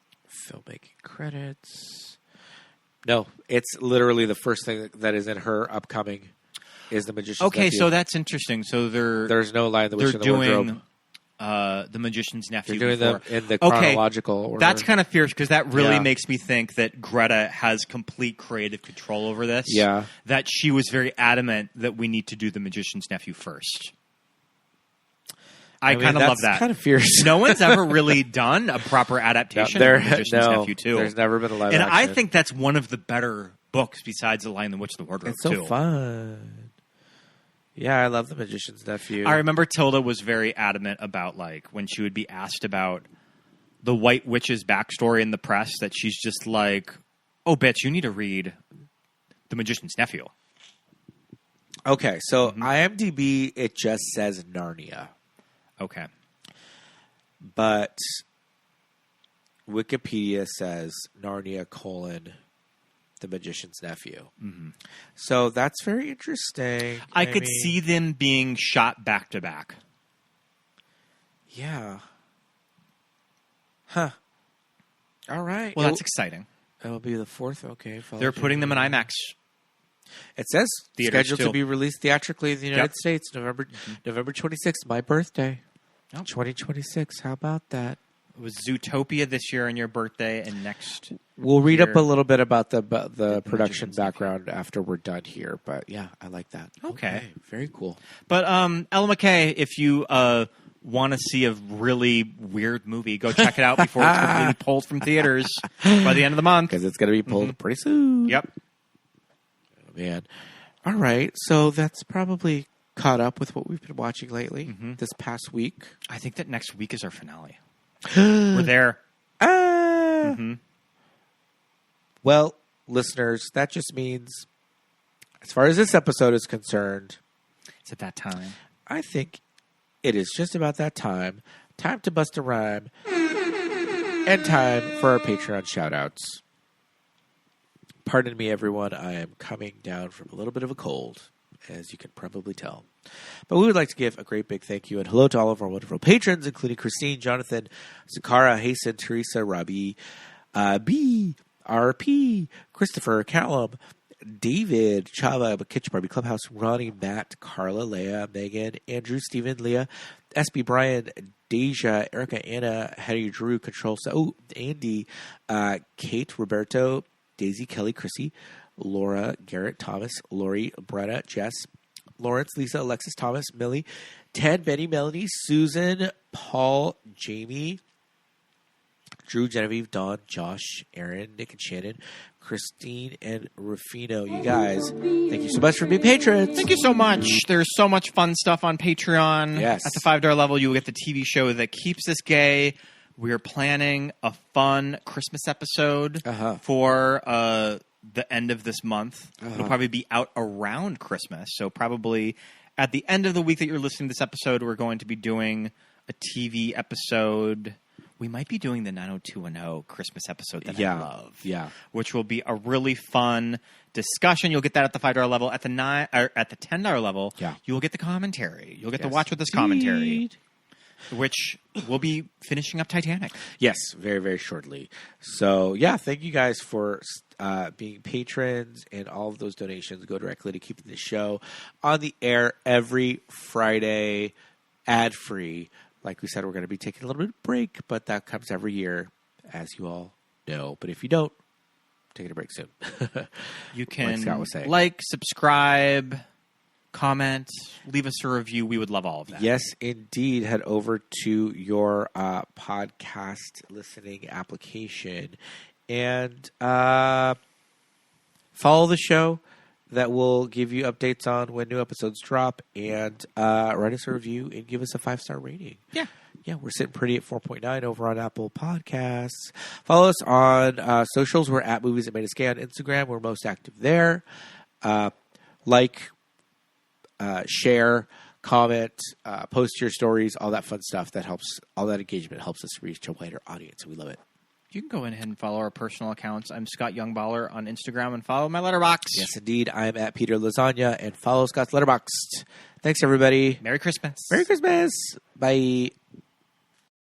Filmmaking credits. No, it's literally the first thing that is in her upcoming is The Magician's Nephew. So that's interesting. So there's no Lion, the Witch, and the Wardrobe. The Magician's Nephew. They're doing them in the chronological order. That's kind of fierce because that really makes me think that Greta has complete creative control over this. Yeah. That she was very adamant that we need to do The Magician's Nephew first. I kind of love that. That's kind of fierce. No one's ever really done a proper adaptation of The Magician's Nephew 2. There's never been a live action. And I think that's one of the better books besides The Lion, the Witch, and the Wardrobe. It's so fun. Yeah, I love The Magician's Nephew. I remember Tilda was very adamant about, like, when she would be asked about the White Witch's backstory in the press, that she's just like, oh, bitch, you need to read The Magician's Nephew. Okay, so IMDb, it just says Narnia. Okay. But Wikipedia says Narnia, The Magician's Nephew. Mm-hmm. So that's very interesting. I could see them being shot back to back. Yeah. Huh. All right. Well, that's exciting. It'll be the 4th. Okay. They're putting them in IMAX. It says Theaters scheduled to be released theatrically in the United States, November 26th, my birthday. 2026. How about that? It was Zootopia this year on your birthday, and next we'll read year, up a little bit about the production background after we're done here. But yeah, I like that. Okay. Very cool. But Ella McKay, if you want to see a really weird movie, go check it out before it's completely pulled from theaters by the end of the month. Because it's going to be pulled pretty soon. Yep. Oh, man. All right. So that's probably caught up with what we've been watching lately this past week. I think that next week is our finale. We're there. Well, listeners, that just means, as far as this episode is concerned, it's at that time. I think it is just about that time. Time to bust a rhyme. And time for our Patreon shout-outs. Pardon me, everyone. I am coming down from a little bit of a cold, as you can probably tell. But we would like to give a great big thank you and hello to all of our wonderful patrons, including Christine, Jonathan, Zakara, Hasten, Teresa, Robbie, B, RP, Christopher, Callum, David, Chava, Kitchen Barbie Clubhouse, Ronnie, Matt, Carla, Leah, Megan, Andrew, Stephen, Leah, SB, Brian, Deja, Erica, Anna, Hattie, Drew, Control, Andy, Kate, Roberto, Daisy, Kelly, Chrissy, Laura, Garrett, Thomas, Lori, Brenna, Jess, Lawrence, Lisa, Alexis, Thomas, Millie, Ted, Benny, Melanie, Susan, Paul, Jamie, Drew, Genevieve, Dawn, Josh, Aaron, Nick, and Shannon, Christine, and Rufino. You guys, thank you so much for being patrons. Thank you so much. There's so much fun stuff on Patreon. Yes. At the $5 level, you will get the TV show that keeps us gay. We are planning a fun Christmas episode for the end of this month. It'll probably be out around Christmas. So probably at the end of the week that you're listening to this episode, we're going to be doing a TV episode. We might be doing the 90210 Christmas episode that I love. Yeah. Which will be a really fun discussion. You'll get that at the $5 level. At the $10 level, you will get the commentary. You'll get to watch with this commentary. Which will be finishing up Titanic. Yes, very, very shortly. So, yeah, thank you guys for being patrons, and all of those donations go directly to keeping the show on the air every Friday, ad-free. Like we said, we're going to be taking a little bit of break, but that comes every year, as you all know. But if you don't, take a break soon. You can like Scott was saying. Like, subscribe, comment, leave us a review. We would love all of that. Yes, indeed. Head over to your podcast listening application and follow the show. that will give you updates on when new episodes drop, and write us a review and give us a 5-star rating. Yeah. Yeah, we're sitting pretty at 4.9 over on Apple Podcasts. Follow us on socials. We're at Movies That Made Us Gay on Instagram. We're most active there. Share, comment, post your stories, all that fun stuff. That helps. All that engagement helps us reach a wider audience. We love it. You can go ahead and follow our personal accounts. I'm Scott Youngballer on Instagram, and follow my letterbox. Yes, indeed. I'm at Peter Lasagna, and follow Scott's Letterboxd. Thanks, everybody. Merry Christmas. Merry Christmas. Bye.